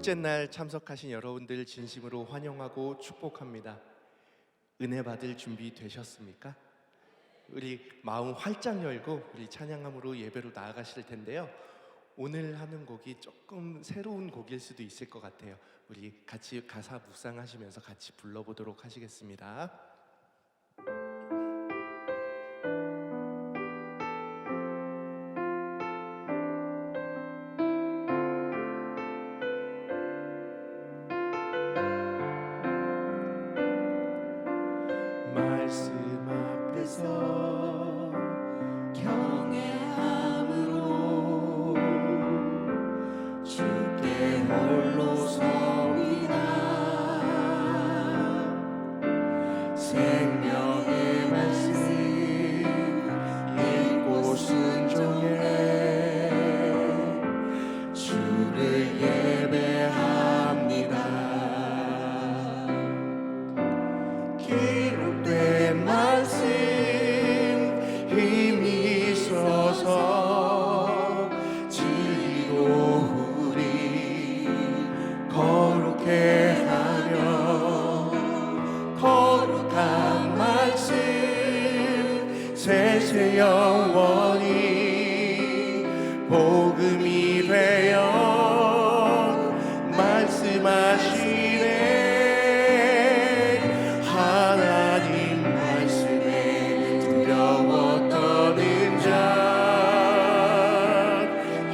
둘째 날 참석하신 여러분들 진심으로 환영하고 축복합니다. 은혜 받을 준비 되셨습니까? 우리 마음 활짝 열고 우리 찬양함으로 예배로 나아가실 텐데요. 오늘 하는 곡이 조금 새로운 곡일 수도 있을 것 같아요. 우리 같이 가사 묵상하시면서 같이 불러보도록 하시겠습니다. 말씀 앞에서 경외함으로 주께 홀로 서리라. 생명의 말씀 읽고 순종해 주를 예배합니다. 기록된 말씀 힘이 있어서 진리로 우리 거룩해 하며 거룩한 말씀 세세 영원히 복음이 되어 말씀하시네. 하나님 말씀에 두려워 떠는 자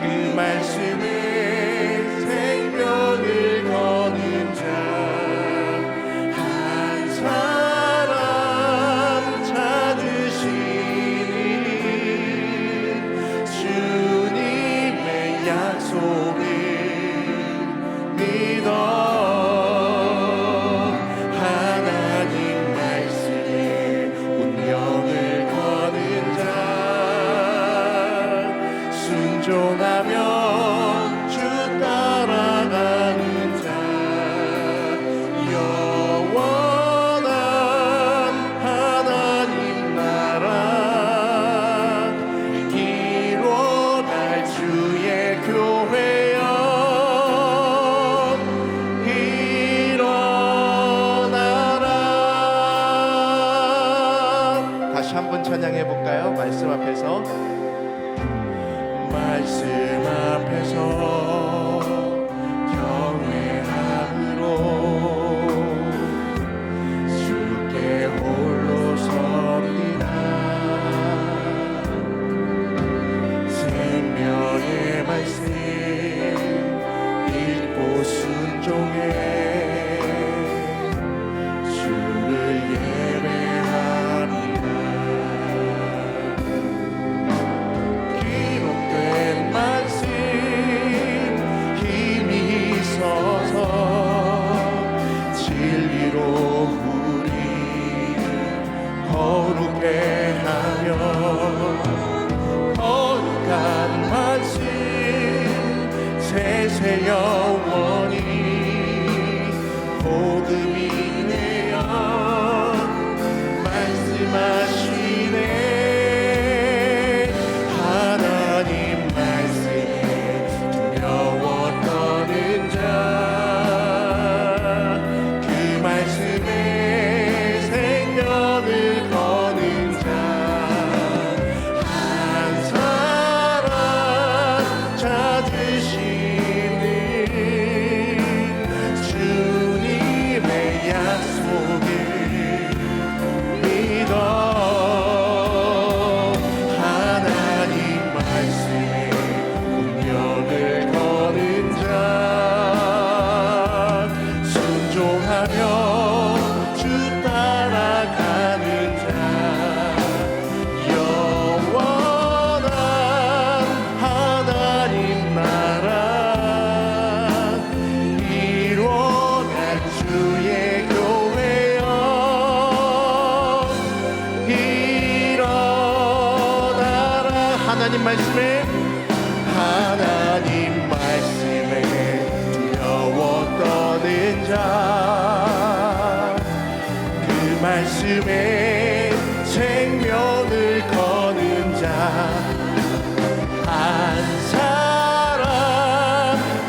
그 말씀에 생명을 거는 자 한 사람 찾으시니 주님의 약속을 믿어 하나님 말씀에 운명을 거는 자 순종하며 주 따라가는 자 영원한 하나님 나라 이뤄갈 주의 교회여 일어나라. 다시 한번 찬양해 볼까요? 말씀 앞에서 말씀 앞에서 경외함으로 주께 홀로 섭니다. 생명의 말씀 읽고 순종해 주를 예배합니다. 기록된 말씀 힘이 있어서 진리로 우리 거룩해 하며 거룩한 말씀 세세 영원히 복음이 되어 말씀하시네. 하나님 말씀에 두려워 떠는 자 그 말씀에 생명을 거는 자 한 사람 찾으시는 주님의 약속을 믿어 하나님 말씀에 운명을 거는 자 순종하며 주 따라가는 자 영원한 하나님 나라 이뤄갈 주의 교회여 일어나라. 하나님 말씀에 두려워 떠는 자 그 말씀에 생명을 거는 자 한 사람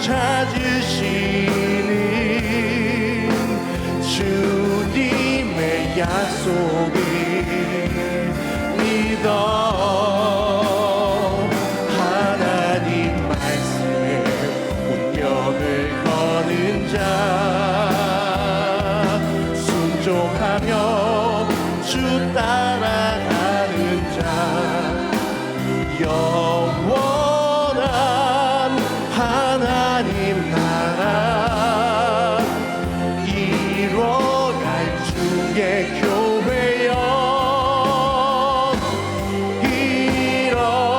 찾으시 약속을 믿어 하나님 말씀에 운명을 거는 자 순종하며 주 따라가는 자 영원한 하나님 나라 이뤄갈 주의 교회여 일어나라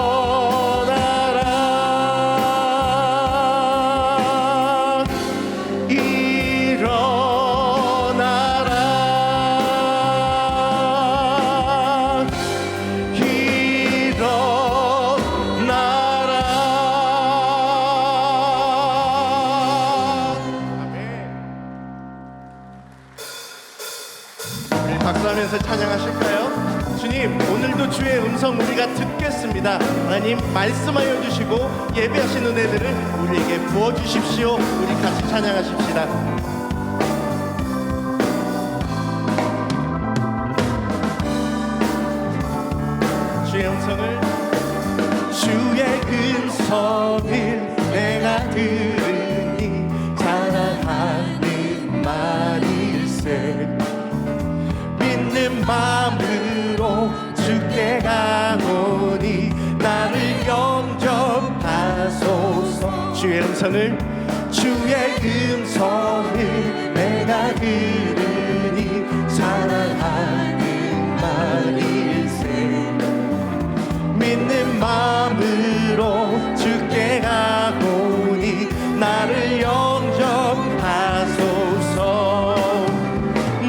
박수하면서 찬양하실까요? 주님, 오늘도 주의 음성 우리가 듣겠습니다. 하나님 말씀하여 주시고 예배하신 은혜들을 우리에게 부어주십시오. 우리 같이 찬양하십시다. 주의 음성을 주의 음성을 내가 들으니 자랑하는 말일세 믿는 마음으로 주께 가노니 나를 영접하소서 주의 음성을 내가 들으니 사랑하는 말일세 믿는 마음으로 주께 가노니 나를 영접하소서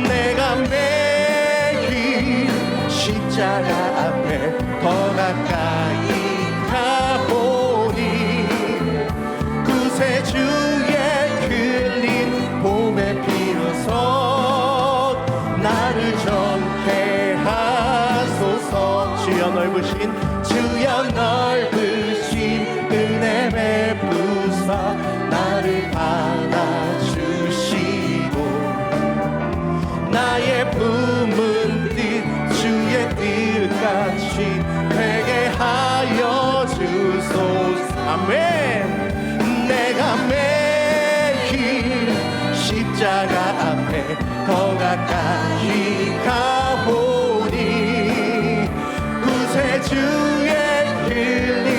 내가 매일 십자가 앞에 더 가까이 가보니 구세주의 흘린 봄의 피로서 나를 전폐하소서 주여 넓으신 은혜 베푸사 나를 받아주시고 나의 품은 뜻 주의 뜻같이 되게 하여 주소서 아멘 내가 매일 십자가 앞에 더 가까이 가보니 구세주의 흘린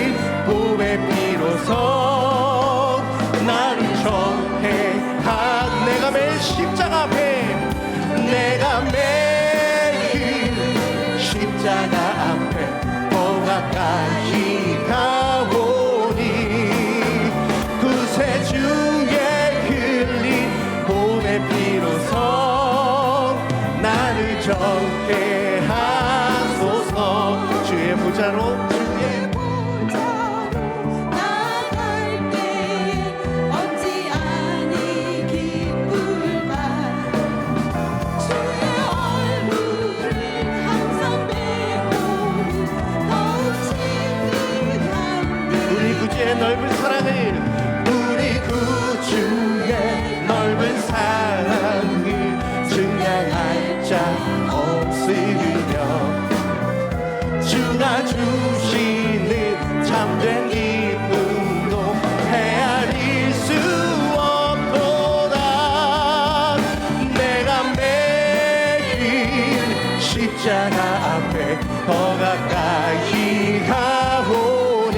봄의 피로서 나를 정해한 내가 매일 십자가 앞에 내가 매일 십자가 앞에 더 가까이 가보니 구세주의 흘린 봄의 피로서 나를 정케하소서 주의 보좌로 나갈 때에 얻지 아니 기쁠만 주의 얼굴을 항상 배우니 더욱 친근함니 우리 구주의 넓은 사랑을 우리 구주의 넓은 사랑을 증량할 자 없으며 주가 주시는 참된 기쁨도 헤아릴 수 없도다 내가 매일 십자가 앞에 더 가까이 가보니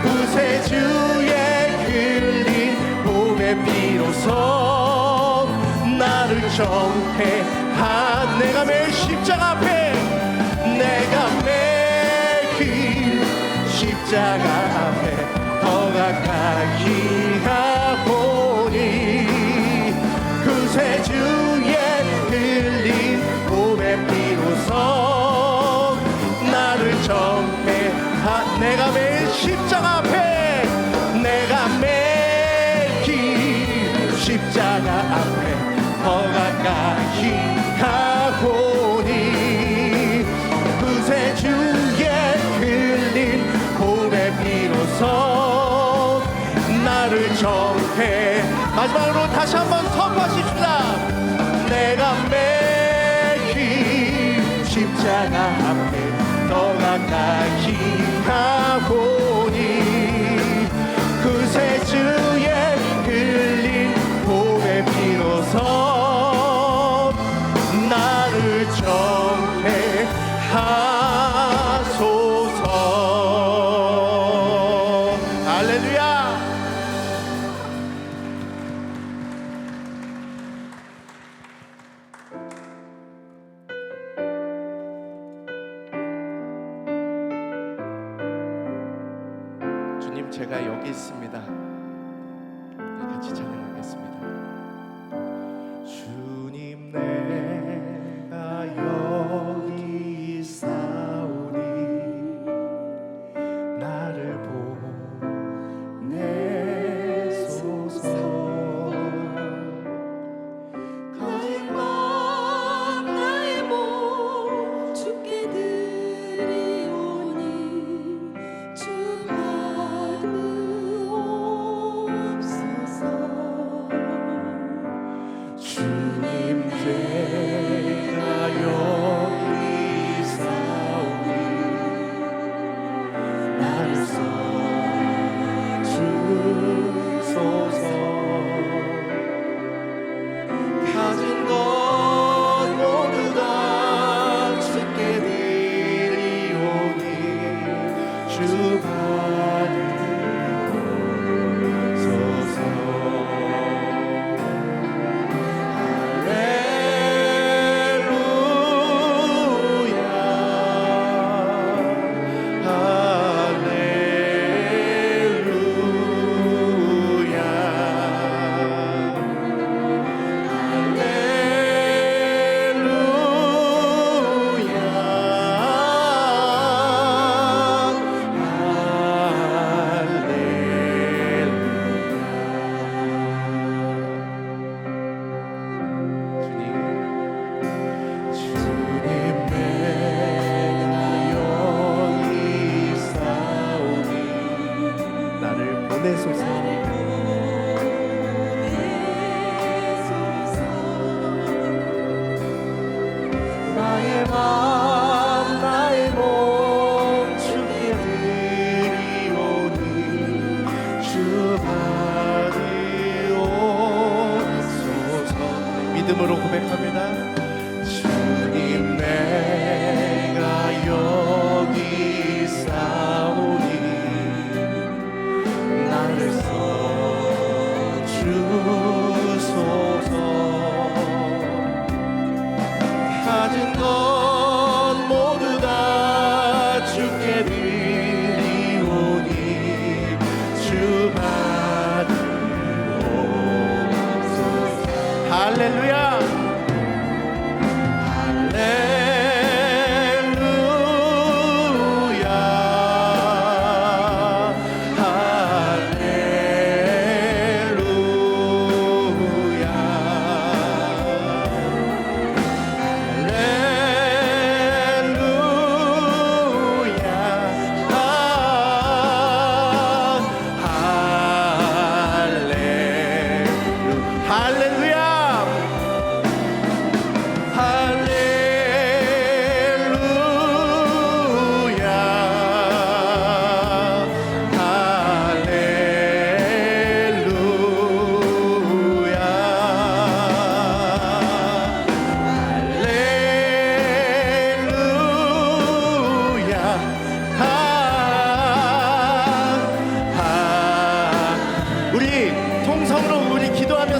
구세주의 흘린 봄의 피로서 나를 정케한 내가 매일 십자가 앞에 내가 매일 십자가 앞에 더 가까이 가보니 구세주의 흘린 봄의 피로서 나를 정케한 내가 매일 십자가 앞에 내가 매일 십자가 앞에 더 가까이 가보니 구세주의 흘린 봄의 피로서 나를 정해 마지막으로 다시 한번 선포하십시다 내가 매일 십자가 앞에 더 가까이 가보니 그새 주의 흘린 보배 비로소 나를 정케하소서. 할렐루야. 주님, 제가 여기 있습니다. 우리 같이 찬양하겠습니다. 주님 내가 여기 있사오니 나를 보내소서. 가진 것 나의 몸 주께 드리오니 주 받으옵소서. 주님 내가 여기 있사오니 나를 써주소서. 가진 것 모두 다 주께 드리오니 주 받으소서. 나의 맘 나의 몸 주께 드리오니 주 받으옵소서. 믿음으로 고백합니다. 주님 내가 여기 있사오니 나를 써주소서. 가진 것 모두 다 주께 드리오니 주 받으옵소서. 할렐루야.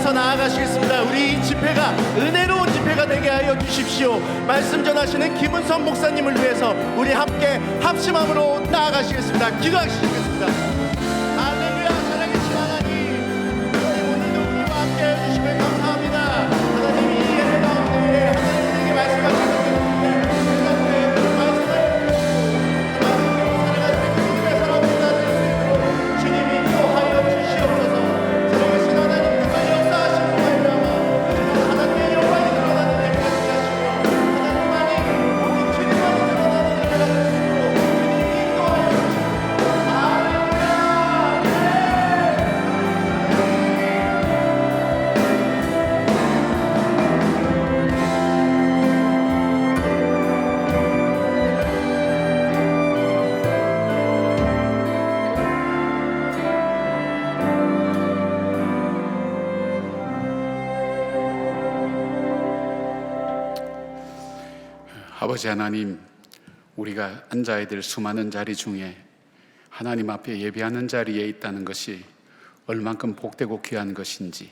나아가시겠습니다. 우리 이 집회가 은혜로운 집회가 되게 하여 주십시오. 말씀 전하시는 김은선 목사님을 위해서 우리 함께 합심함으로 나아가시겠습니다. 기도하시겠습니다. 할렐루야. 사랑하신 하나님, 오늘도 우리와 함께 해주시면 감사합니다. 하나님이 이 예배 가운데 하나님에게 말씀하시는 아버지 하나님, 우리가 앉아야 될 수많은 자리 중에 하나님 앞에 예배하는 자리에 있다는 것이 얼만큼 복되고 귀한 것인지,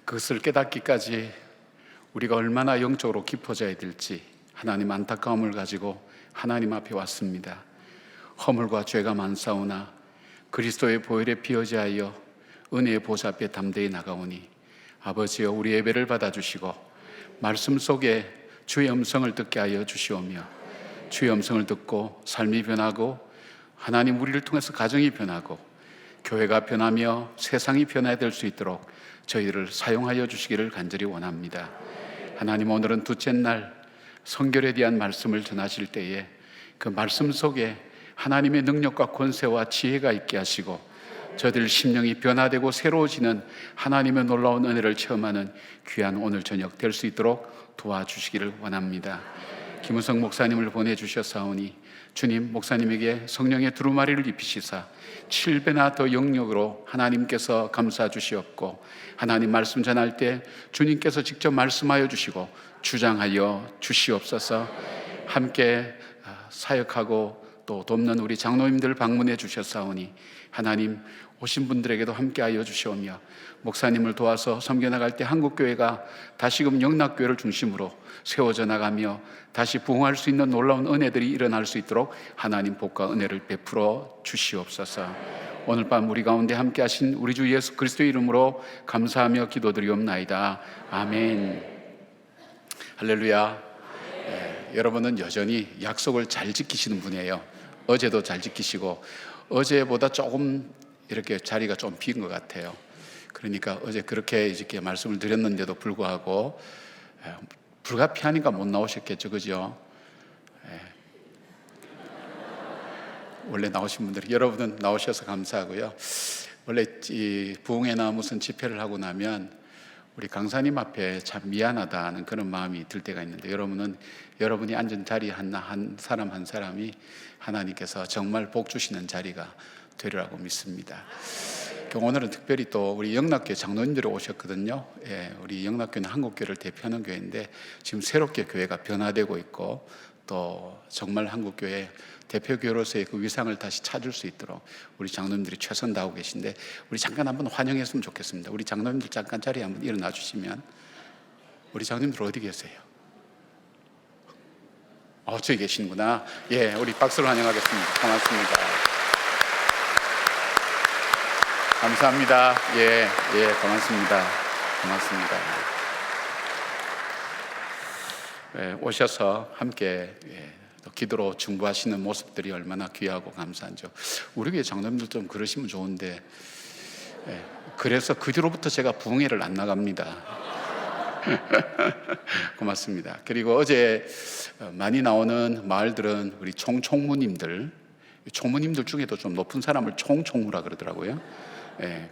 그것을 깨닫기까지 우리가 얼마나 영적으로 깊어져야 될지 하나님 안타까움을 가지고 하나님 앞에 왔습니다. 허물과 죄가 많사오나 그리스도의 보혈에 피어지하여 은혜의 보좌 앞에 담대히 나가오니 아버지여, 우리 예배를 받아주시고 말씀 속에 주의 음성을 듣게 하여 주시오며, 주의 음성을 듣고 삶이 변하고 하나님 우리를 통해서 가정이 변하고 교회가 변하며 세상이 변화야 될 수 있도록 저희를 사용하여 주시기를 간절히 원합니다. 하나님, 오늘은 둘째 날 성결에 대한 말씀을 전하실 때에 그 말씀 속에 하나님의 능력과 권세와 지혜가 있게 하시고 저희들 심령이 변화되고 새로워지는 하나님의 놀라운 은혜를 체험하는 귀한 오늘 저녁 될 수 있도록 도와주시기를 원합니다. 김우성 목사님을 보내주셨사오니 주님, 목사님에게 성령의 두루마리를 입히시사 7배나 더 영역으로 하나님께서 감싸 주시옵고, 하나님 말씀 전할 때 주님께서 직접 말씀하여 주시고 주장하여 주시옵소서. 함께 사역하고 또 돕는 우리 장로님들 방문해 주셨사오니 하나님, 오신 분들에게도 함께하여 주시오며 목사님을 도와서 섬겨나갈 때 한국교회가 다시금 영락교회를 중심으로 세워져 나가며 다시 부흥할 수 있는 놀라운 은혜들이 일어날 수 있도록 하나님 복과 은혜를 베풀어 주시옵소서. 오늘 밤 우리 가운데 함께하신 우리 주 예수 그리스도의 이름으로 감사하며 기도드리옵나이다. 아멘. 할렐루야. 여러분은 여전히 약속을 잘 지키시는 분이에요. 어제도 잘 지키시고 어제보다 조금 이렇게 자리가 좀 빈 것 같아요. 그러니까 어제 그렇게 이렇게 말씀을 드렸는데도 불구하고 불가피하니까 못 나오셨겠죠, 그죠? 원래 나오신 분들, 여러분은 나오셔서 감사하고요. 원래 이 부흥회나 무슨 집회를 하고 나면 우리 강사님 앞에 참 미안하다는 그런 마음이 들 때가 있는데, 여러분이 앉은 자리 한 사람 한 사람이 하나님께서 정말 복 주시는 자리가 되리라고 믿습니다. 오늘은 특별히 또 우리 영락교회 장로님들이 오셨거든요. 우리 영락교회는 한국교회를 대표하는 교회인데 지금 새롭게 교회가 변화되고 있고 또 정말 한국교회 대표교회로서의 그 위상을 다시 찾을 수 있도록 우리 장로님들이 최선 다하고 계신데, 우리 잠깐 한번 환영했으면 좋겠습니다. 우리 장로님들 잠깐 자리에 한번 일어나 주시면. 우리 장로님들 어디 계세요? 저기 계시는구나. 예, 우리 박수로 환영하겠습니다. 고맙습니다. 감사합니다. 예, 고맙습니다. 고맙습니다. 오셔서 함께 또 기도로 중보하시는 모습들이 얼마나 귀하고 감사한죠. 우리 교회 장로님들 좀 그러시면 좋은데, 그래서 그 뒤로부터 제가 부흥회를 안 나갑니다. 고맙습니다. 그리고 어제 많이 나오는 마을들은 우리 총무님들 중에도 좀 높은 사람을 총무라 그러더라고요.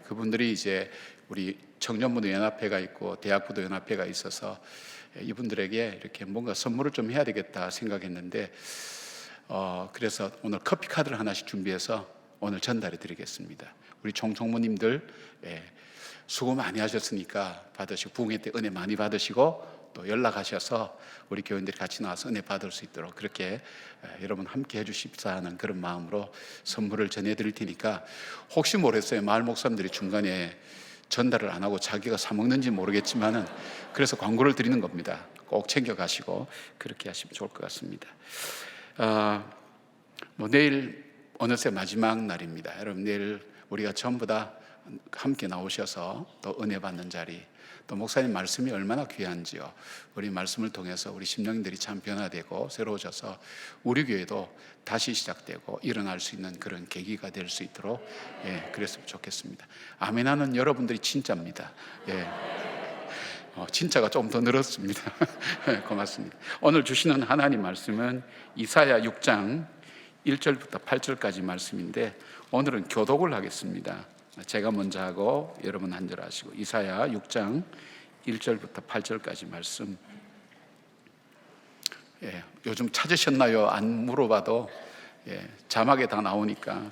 그분들이 이제 우리 청년부도 연합회가 있고 대학부도 연합회가 있어서 이분들에게 이렇게 뭔가 선물을 좀 해야 되겠다 생각했는데, 그래서 오늘 커피 카드를 하나씩 준비해서 오늘 전달해 드리겠습니다. 우리 총무님들 수고 많이 하셨으니까 받으시고, 부흥회 때 은혜 많이 받으시고 또 연락하셔서 우리 교인들이 같이 나와서 은혜 받을 수 있도록 그렇게 여러분 함께 해주십사 하는 그런 마음으로 선물을 전해드릴 테니까, 혹시 모르겠어요, 마을 목사님들이 중간에 전달을 안 하고 자기가 사 먹는지 모르겠지만은 그래서 광고를 드리는 겁니다. 꼭 챙겨가시고 그렇게 하시면 좋을 것 같습니다. 내일 어느새 마지막 날입니다. 여러분, 내일 우리가 전부 다 함께 나오셔서 또 은혜 받는 자리, 또 목사님 말씀이 얼마나 귀한지요. 우리 말씀을 통해서 우리 심령들이 참 변화되고 새로워져서 우리 교회도 다시 시작되고 일어날 수 있는 그런 계기가 될 수 있도록 그랬으면 좋겠습니다. 아멘하는 여러분들이 진짜입니다. 진짜가 좀 더 늘었습니다. 고맙습니다. 오늘 주시는 하나님 말씀은 이사야 6장 1절부터 8절까지 말씀인데, 오늘은 교독을 하겠습니다. 제가 먼저 하고 여러분 한 절 하시고, 이사야 6장 1절부터 8절까지 말씀. 요즘 찾으셨나요? 안 물어봐도 자막에 다 나오니까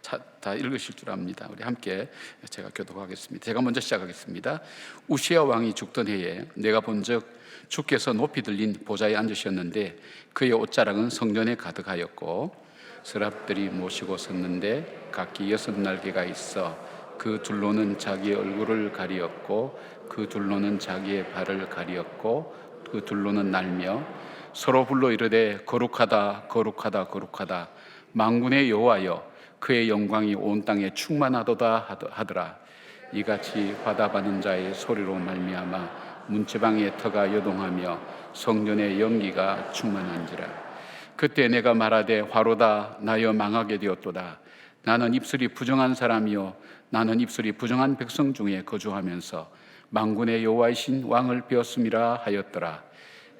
다 읽으실 줄 압니다. 우리 함께 제가 교독하겠습니다. 제가 먼저 시작하겠습니다. 우시야 왕이 죽던 해에 내가 본즉 주께서 높이 들린 보좌에 앉으셨는데 그의 옷자락은 성전에 가득하였고 서랍들이 모시고 섰는데 각기 6날개가 있어 그 둘로는 자기의 얼굴을 가리었고 그 둘로는 자기의 발을 가리었고 그 둘로는 날며 서로 불러 이르되 거룩하다 거룩하다 거룩하다 만군의 여호와여 그의 영광이 온 땅에 충만하도다 하더라. 이같이 화답하는 자의 소리로 말미암아 문지방의 터가 요동하며 성전의 연기가 충만한지라. 그때 내가 말하되 화로다 나여 망하게 되었도다. 나는 입술이 부정한 사람이요 나는 입술이 부정한 백성 중에 거주하면서 만군의 여호와이신 왕을 배웠음이라 하였더라.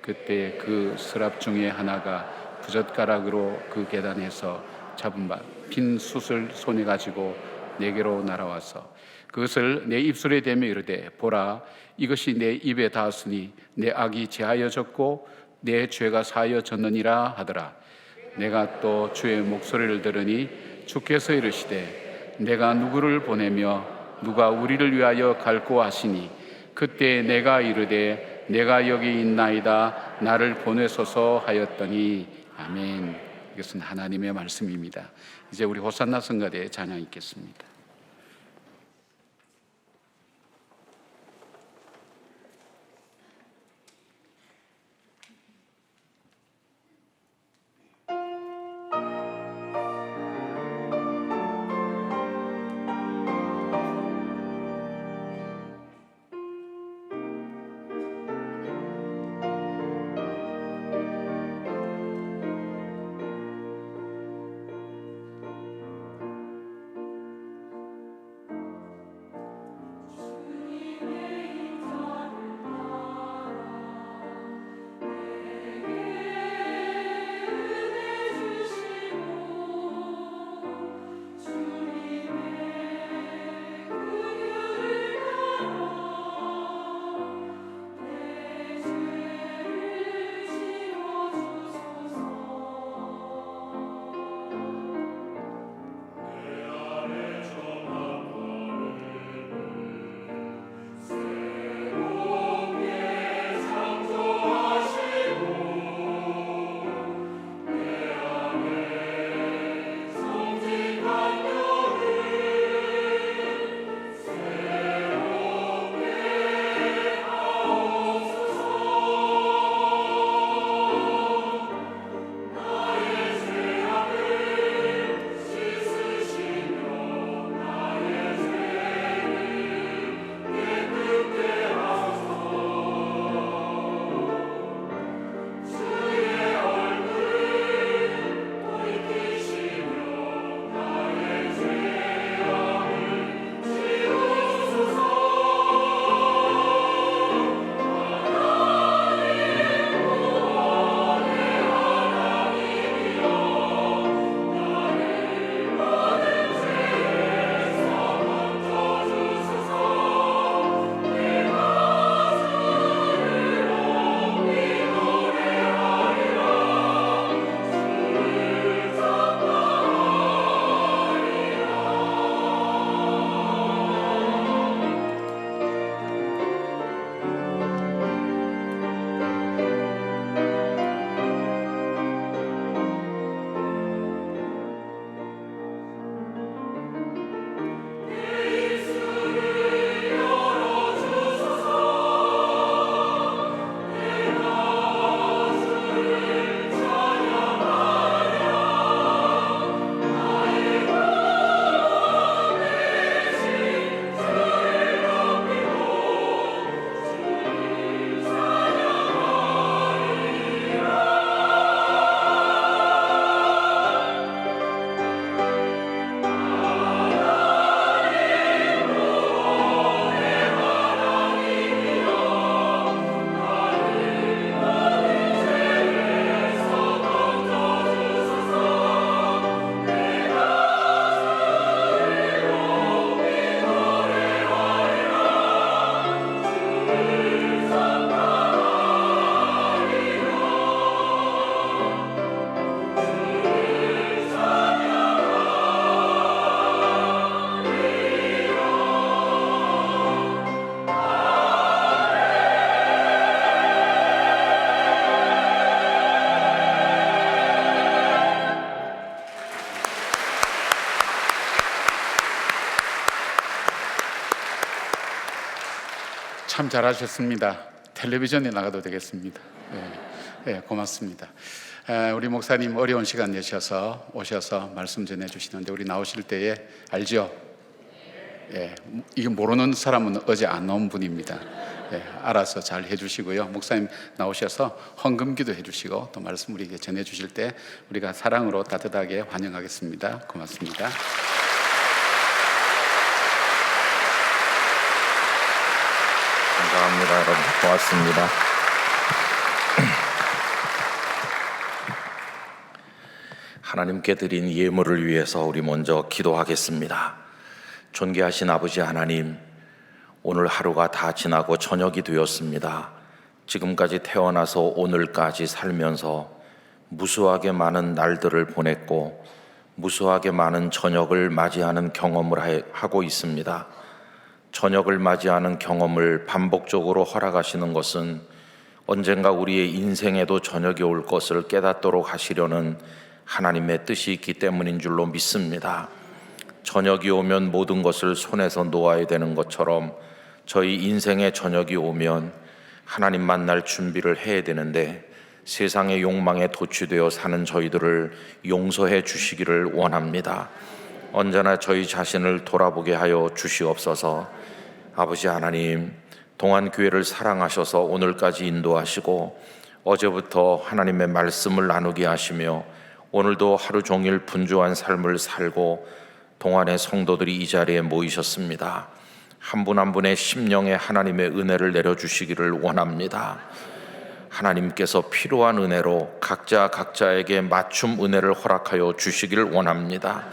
그때 그 서랍 중에 하나가 부젓가락으로 그 계단에서 잡은 바 빈 숯을 손에 가지고 내게로 날아와서 그것을 내 입술에 대며 이르되 보라 이것이 내 입에 닿았으니 내 악이 제하여졌고 내 죄가 사하여졌느니라 하더라. 내가 또 주의 목소리를 들으니 주께서 이르시되 내가 누구를 보내며 누가 우리를 위하여 갈고 하시니 그때 내가 이르되 내가 여기 있나이다 나를 보내소서 하였더니 아멘. 이것은 하나님의 말씀입니다. 이제 우리 호산나 성가대의 찬양 있겠습니다. 참 잘하셨습니다. 텔레비전에 나가도 되겠습니다. 고맙습니다. 우리 목사님 어려운 시간 내셔서 오셔서 말씀 전해주시는데 우리 나오실 때에 알죠? 이거 모르는 사람은 어제 안 나온 분입니다. 알아서 잘 해주시고요. 목사님 나오셔서 헌금기도 해주시고 또 말씀 우리에게 전해주실 때 우리가 사랑으로 따뜻하게 환영하겠습니다. 고맙습니다. 감사합니다, 여러분. 고맙습니다. 하나님께 드린 예물을 위해서 우리 먼저 기도하겠습니다. 존귀하신 아버지 하나님, 오늘 하루가 다 지나고 저녁이 되었습니다. 지금까지 태어나서 오늘까지 살면서 무수하게 많은 날들을 보냈고 무수하게 많은 저녁을 맞이하는 경험을 하고 있습니다. 저녁을 맞이하는 경험을 반복적으로 허락하시는 것은 언젠가 우리의 인생에도 저녁이 올 것을 깨닫도록 하시려는 하나님의 뜻이 있기 때문인 줄로 믿습니다. 저녁이 오면 모든 것을 손에서 놓아야 되는 것처럼 저희 인생의 저녁이 오면 하나님 만날 준비를 해야 되는데 세상의 욕망에 도취되어 사는 저희들을 용서해 주시기를 원합니다. 언제나 저희 자신을 돌아보게 하여 주시옵소서. 아버지 하나님, 동안교회를 사랑하셔서 오늘까지 인도하시고 어제부터 하나님의 말씀을 나누게 하시며 오늘도 하루 종일 분주한 삶을 살고 동안의 성도들이 이 자리에 모이셨습니다. 한 분 한 분의 심령에 하나님의 은혜를 내려주시기를 원합니다. 하나님께서 필요한 은혜로 각자에게 맞춤 은혜를 허락하여 주시기를 원합니다.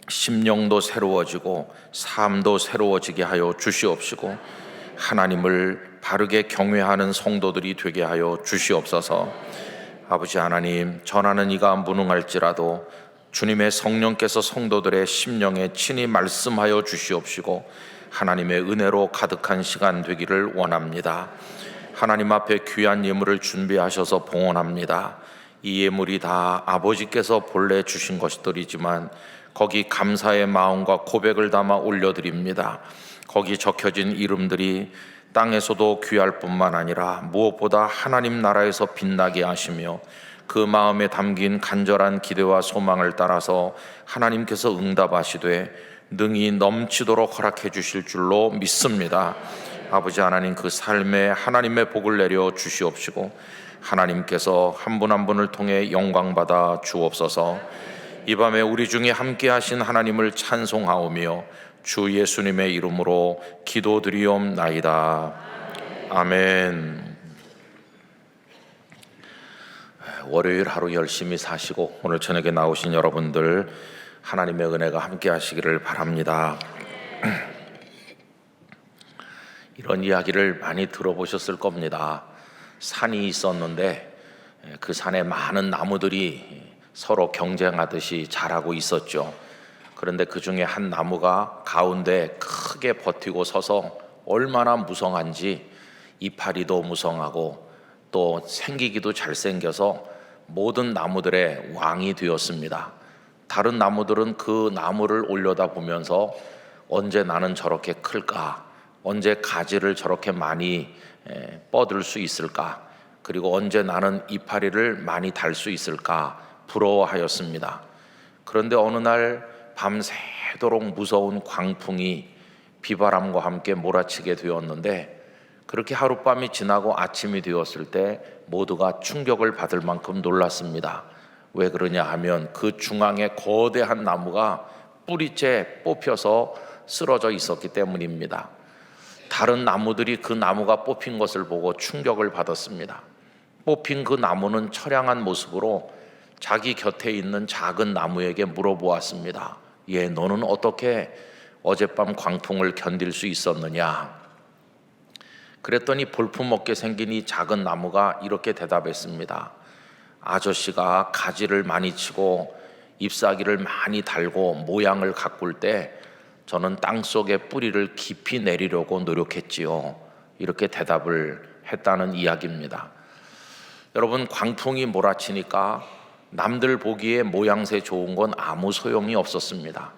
심령도 새로워지고 삶도 새로워지게 하여 주시옵시고 하나님을 바르게 경외하는 성도들이 되게 하여 주시옵소서. 아버지 하나님, 전하는 이가 무능할지라도 주님의 성령께서 성도들의 심령에 친히 말씀하여 주시옵시고 하나님의 은혜로 가득한 시간 되기를 원합니다. 하나님 앞에 귀한 예물을 준비하셔서 봉헌합니다. 이 예물이 다 아버지께서 본래 주신 것들이지만 거기 감사의 마음과 고백을 담아 올려드립니다. 거기 적혀진 이름들이 땅에서도 귀할 뿐만 아니라 무엇보다 하나님 나라에서 빛나게 하시며 그 마음에 담긴 간절한 기대와 소망을 따라서 하나님께서 응답하시되 능히 넘치도록 허락해 주실 줄로 믿습니다. 아버지 하나님, 그 삶에 하나님의 복을 내려 주시옵시고 하나님께서 한 분 한 분을 통해 영광 받아 주옵소서. 이 밤에 우리 중에 함께 하신 하나님을 찬송하오며 주 예수님의 이름으로 기도드리옵나이다. 아멘. 월요일 하루 열심히 사시고 오늘 저녁에 나오신 여러분들 하나님의 은혜가 함께 하시기를 바랍니다. 이런 이야기를 많이 들어보셨을 겁니다. 산이 있었는데 그 산에 많은 나무들이 서로 경쟁하듯이 자라고 있었죠. 그런데 그 중에 한 나무가 가운데 크게 버티고 서서 얼마나 무성한지 이파리도 무성하고 또 생기기도 잘생겨서 모든 나무들의 왕이 되었습니다. 다른 나무들은 그 나무를 올려다보면서 언제 나는 저렇게 클까? 언제 가지를 저렇게 많이 뻗을 수 있을까? 그리고 언제 나는 이파리를 많이 달 수 있을까? 부러워하였습니다. 그런데 어느 날 밤새도록 무서운 광풍이 비바람과 함께 몰아치게 되었는데 그렇게 하룻밤이 지나고 아침이 되었을 때 모두가 충격을 받을 만큼 놀랐습니다. 왜 그러냐 하면 그 중앙에 거대한 나무가 뿌리째 뽑혀서 쓰러져 있었기 때문입니다. 다른 나무들이 그 나무가 뽑힌 것을 보고 충격을 받았습니다. 뽑힌 그 나무는 처량한 모습으로 자기 곁에 있는 작은 나무에게 물어보았습니다. 너는 어떻게 어젯밤 광풍을 견딜 수 있었느냐? 그랬더니 볼품없게 생긴 이 작은 나무가 이렇게 대답했습니다. 아저씨가 가지를 많이 치고 잎사귀를 많이 달고 모양을 가꿀 때 저는 땅속에 뿌리를 깊이 내리려고 노력했지요. 이렇게 대답을 했다는 이야기입니다. 여러분, 광풍이 몰아치니까 남들 보기에 모양새 좋은 건 아무 소용이 없었습니다.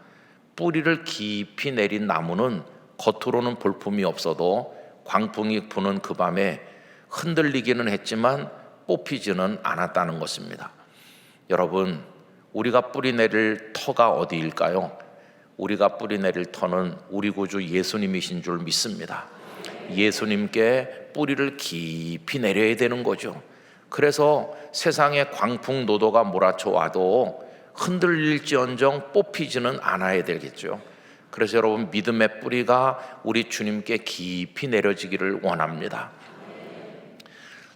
뿌리를 깊이 내린 나무는 겉으로는 볼품이 없어도 광풍이 부는 그 밤에 흔들리기는 했지만 뽑히지는 않았다는 것입니다. 여러분, 우리가 뿌리내릴 터가 어디일까요? 우리가 뿌리내릴 터는 우리 구주 예수님이신 줄 믿습니다. 예수님께 뿌리를 깊이 내려야 되는 거죠. 그래서 세상에 광풍 노도가 몰아쳐 와도 흔들릴지언정 뽑히지는 않아야 되겠죠. 그래서 여러분, 믿음의 뿌리가 우리 주님께 깊이 내려지기를 원합니다.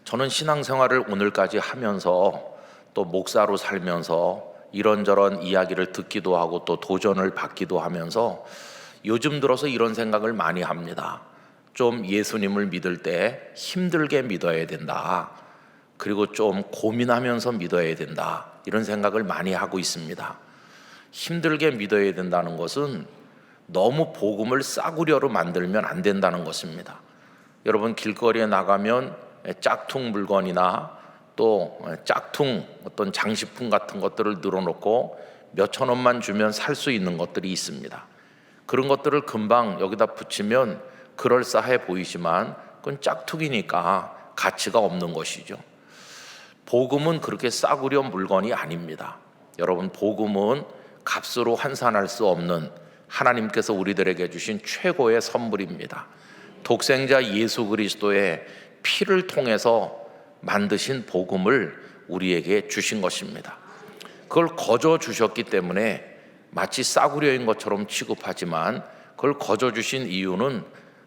저는 신앙생활을 오늘까지 하면서 또 목사로 살면서 이런저런 이야기를 듣기도 하고 또 도전을 받기도 하면서 요즘 들어서 이런 생각을 많이 합니다. 좀 예수님을 믿을 때 힘들게 믿어야 된다. 그리고 좀 고민하면서 믿어야 된다. 이런 생각을 많이 하고 있습니다. 힘들게 믿어야 된다는 것은 너무 복음을 싸구려로 만들면 안 된다는 것입니다. 여러분, 길거리에 나가면 짝퉁 물건이나 또 짝퉁 어떤 장식품 같은 것들을 늘어놓고 몇천 원만 주면 살 수 있는 것들이 있습니다. 그런 것들을 금방 여기다 붙이면 그럴싸해 보이지만 그건 짝퉁이니까 가치가 없는 것이죠. 복음은 그렇게 싸구려 물건이 아닙니다. 여러분, 복음은 값으로 환산할 수 없는 하나님께서 우리들에게 주신 최고의 선물입니다. 독생자 예수 그리스도의 피를 통해서 만드신 복음을 우리에게 주신 것입니다. 그걸 거저 주셨기 때문에 마치 싸구려인 것처럼 취급하지만 그걸 거저 주신 이유는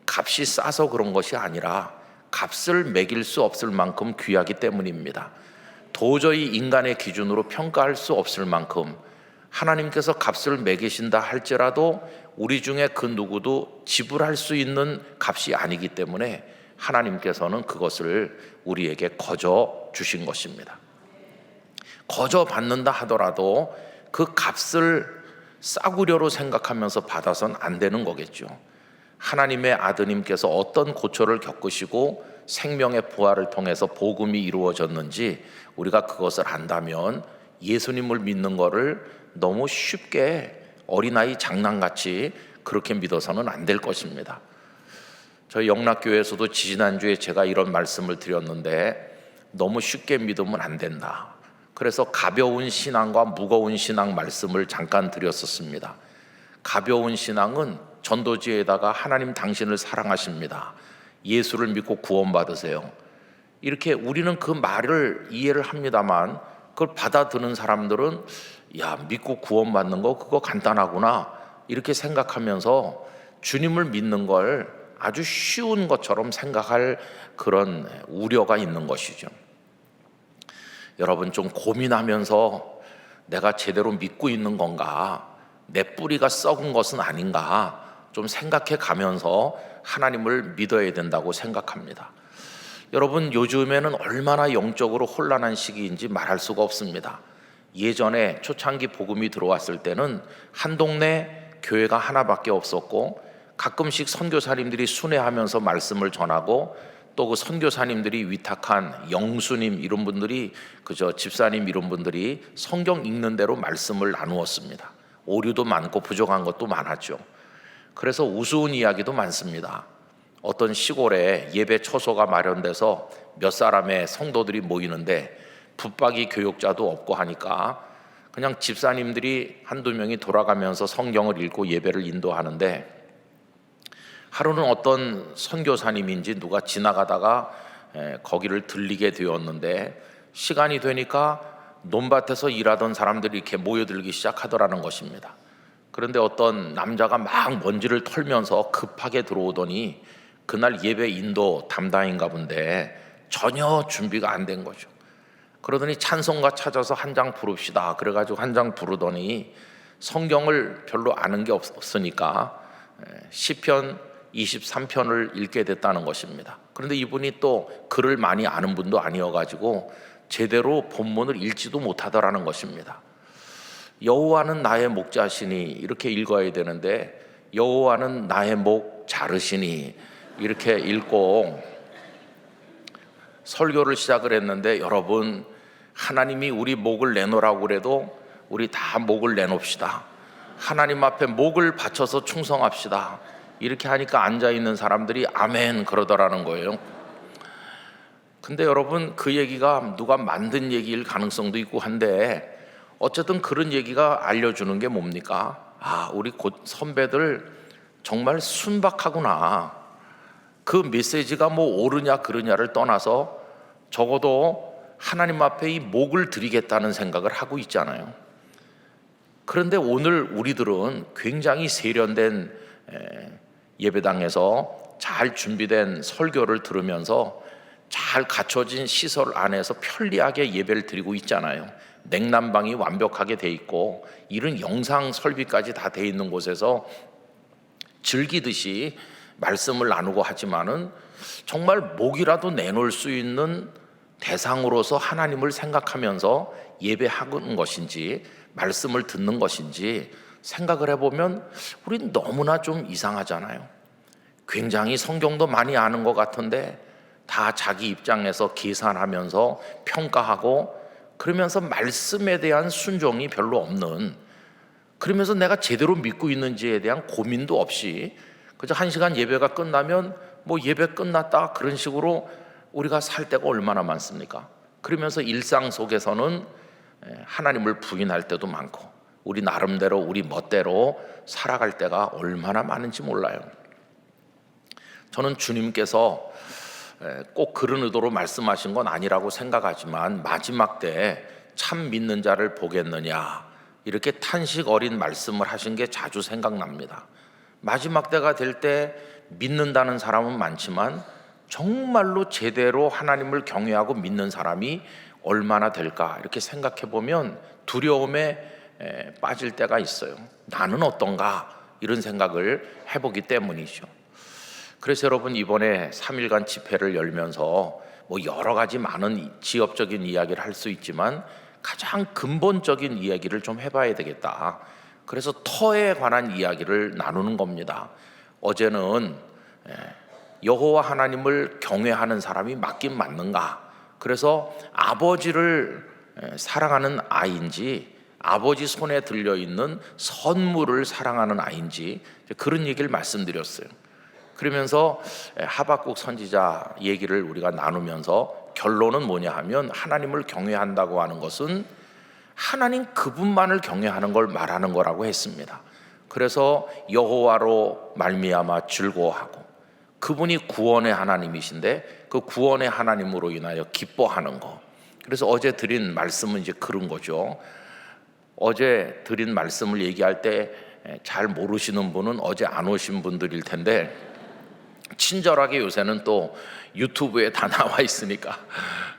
값이 싸서 그런 것이 아니라 값을 매길 수 없을 만큼 귀하기 때문입니다. 도저히 인간의 기준으로 평가할 수 없을 만큼 하나님께서 값을 매기신다 할지라도 우리 중에 그 누구도 지불할 수 있는 값이 아니기 때문에 하나님께서는 그것을 우리에게 거저 주신 것입니다. 거저 받는다 하더라도 그 값을 싸구려로 생각하면서 받아서는 안 되는 거겠죠. 하나님의 아드님께서 어떤 고초를 겪으시고 생명의 부활을 통해서 복음이 이루어졌는지 우리가 그것을 안다면 예수님을 믿는 거를 너무 쉽게 어린아이 장난같이 그렇게 믿어서는 안 될 것입니다. 저희 영락교회에서도 지난주에 제가 이런 말씀을 드렸는데 너무 쉽게 믿으면 안 된다. 그래서 가벼운 신앙과 무거운 신앙 말씀을 잠깐 드렸었습니다. 가벼운 신앙은 전도지에다가 하나님 당신을 사랑하십니다. 예수를 믿고 구원받으세요. 이렇게 우리는 그 말을 이해를 합니다만 그걸 받아들는 사람들은 야, 믿고 구원받는 거 그거 간단하구나 이렇게 생각하면서 주님을 믿는 걸 아주 쉬운 것처럼 생각할 그런 우려가 있는 것이죠. 여러분, 좀 고민하면서 내가 제대로 믿고 있는 건가, 내 뿌리가 썩은 것은 아닌가 좀 생각해 가면서 하나님을 믿어야 된다고 생각합니다. 여러분, 요즘에는 얼마나 영적으로 혼란한 시기인지 말할 수가 없습니다. 예전에 초창기 복음이 들어왔을 때는 한 동네 교회가 하나밖에 없었고 가끔씩 선교사님들이 순회하면서 말씀을 전하고 또 그 선교사님들이 위탁한 영수님 이런 분들이 그저 집사님 이런 분들이 성경 읽는 대로 말씀을 나누었습니다. 오류도 많고 부족한 것도 많았죠. 그래서 우스운 이야기도 많습니다. 어떤 시골에 예배 처소가 마련돼서 몇 사람의 성도들이 모이는데 붙박이 교육자도 없고 하니까 그냥 집사님들이 한두 명이 돌아가면서 성경을 읽고 예배를 인도하는데 하루는 어떤 선교사님인지 누가 지나가다가 거기를 들리게 되었는데 시간이 되니까 논밭에서 일하던 사람들이 이렇게 모여들기 시작하더라는 것입니다. 그런데 어떤 남자가 막 먼지를 털면서 급하게 들어오더니 그날 예배 인도 담당인가 본데 전혀 준비가 안 된 거죠. 그러더니 찬송가 찾아서 한 장 부릅시다. 그래가지고 한 장 부르더니 성경을 별로 아는 게 없으니까 시편 23편을 읽게 됐다는 것입니다. 그런데 이분이 또 글을 많이 아는 분도 아니어가지고 제대로 본문을 읽지도 못하더라는 것입니다. 여호와는 나의 목자시니 이렇게 읽어야 되는데 여호와는 나의 목 자르시니 이렇게 읽고 설교를 시작을 했는데 여러분, 하나님이 우리 목을 내놓으라고 그래도 우리 다 목을 내놓읍시다. 하나님 앞에 목을 바쳐서 충성합시다. 이렇게 하니까 앉아있는 사람들이 아멘 그러더라는 거예요. 근데 여러분, 그 얘기가 누가 만든 얘기일 가능성도 있고 한데 어쨌든 그런 얘기가 알려주는 게 뭡니까? 아, 우리 선배들 정말 순박하구나. 그 메시지가 뭐 옳으냐 그르냐를 떠나서 적어도 하나님 앞에 이 목을 드리겠다는 생각을 하고 있잖아요. 그런데 오늘 우리들은 굉장히 세련된 예배당에서 잘 준비된 설교를 들으면서 잘 갖춰진 시설 안에서 편리하게 예배를 드리고 있잖아요. 냉난방이 완벽하게 돼 있고 이런 영상 설비까지 다 돼 있는 곳에서 즐기듯이 말씀을 나누고 하지만은 정말 목이라도 내놓을 수 있는 대상으로서 하나님을 생각하면서 예배하는 것인지 말씀을 듣는 것인지 생각을 해보면 우린 너무나 좀 이상하잖아요. 굉장히 성경도 많이 아는 것 같은데 다 자기 입장에서 계산하면서 평가하고 그러면서 말씀에 대한 순종이 별로 없는, 그러면서 내가 제대로 믿고 있는지에 대한 고민도 없이 그저 1시간 예배가 끝나면 뭐 예배 끝났다 그런 식으로 우리가 살 때가 얼마나 많습니까? 그러면서 일상 속에서는 하나님을 부인할 때도 많고 우리 나름대로 우리 멋대로 살아갈 때가 얼마나 많은지 몰라요. 저는 주님께서 꼭 그런 의도로 말씀하신 건 아니라고 생각하지만 마지막 때 참 믿는 자를 보겠느냐 이렇게 탄식 어린 말씀을 하신 게 자주 생각납니다. 마지막 때가 될 때 믿는다는 사람은 많지만 정말로 제대로 하나님을 경외하고 믿는 사람이 얼마나 될까 이렇게 생각해 보면 두려움에 빠질 때가 있어요. 나는 어떤가 이런 생각을 해보기 때문이죠. 그래서 여러분, 이번에 3일간 집회를 열면서 뭐 여러 가지 많은 지엽적인 이야기를 할 수 있지만 가장 근본적인 이야기를 좀 해봐야 되겠다. 그래서 터에 관한 이야기를 나누는 겁니다. 어제는 여호와 하나님을 경외하는 사람이 맞긴 맞는가, 그래서 아버지를 사랑하는 아이인지 아버지 손에 들려있는 선물을 사랑하는 아이인지 그런 얘기를 말씀드렸어요. 그러면서 하박국 선지자 얘기를 우리가 나누면서 결론은 뭐냐 하면 하나님을 경외한다고 하는 것은 하나님 그분만을 경외하는 걸 말하는 거라고 했습니다. 그래서 여호와로 말미암아 즐거워하고 그분이 구원의 하나님이신데 그 구원의 하나님으로 인하여 기뻐하는 거. 그래서 어제 드린 말씀은 이제 그런 거죠. 어제 드린 말씀을 얘기할 때 잘 모르시는 분은 어제 안 오신 분들일 텐데 친절하게 요새는 또 유튜브에 다 나와 있으니까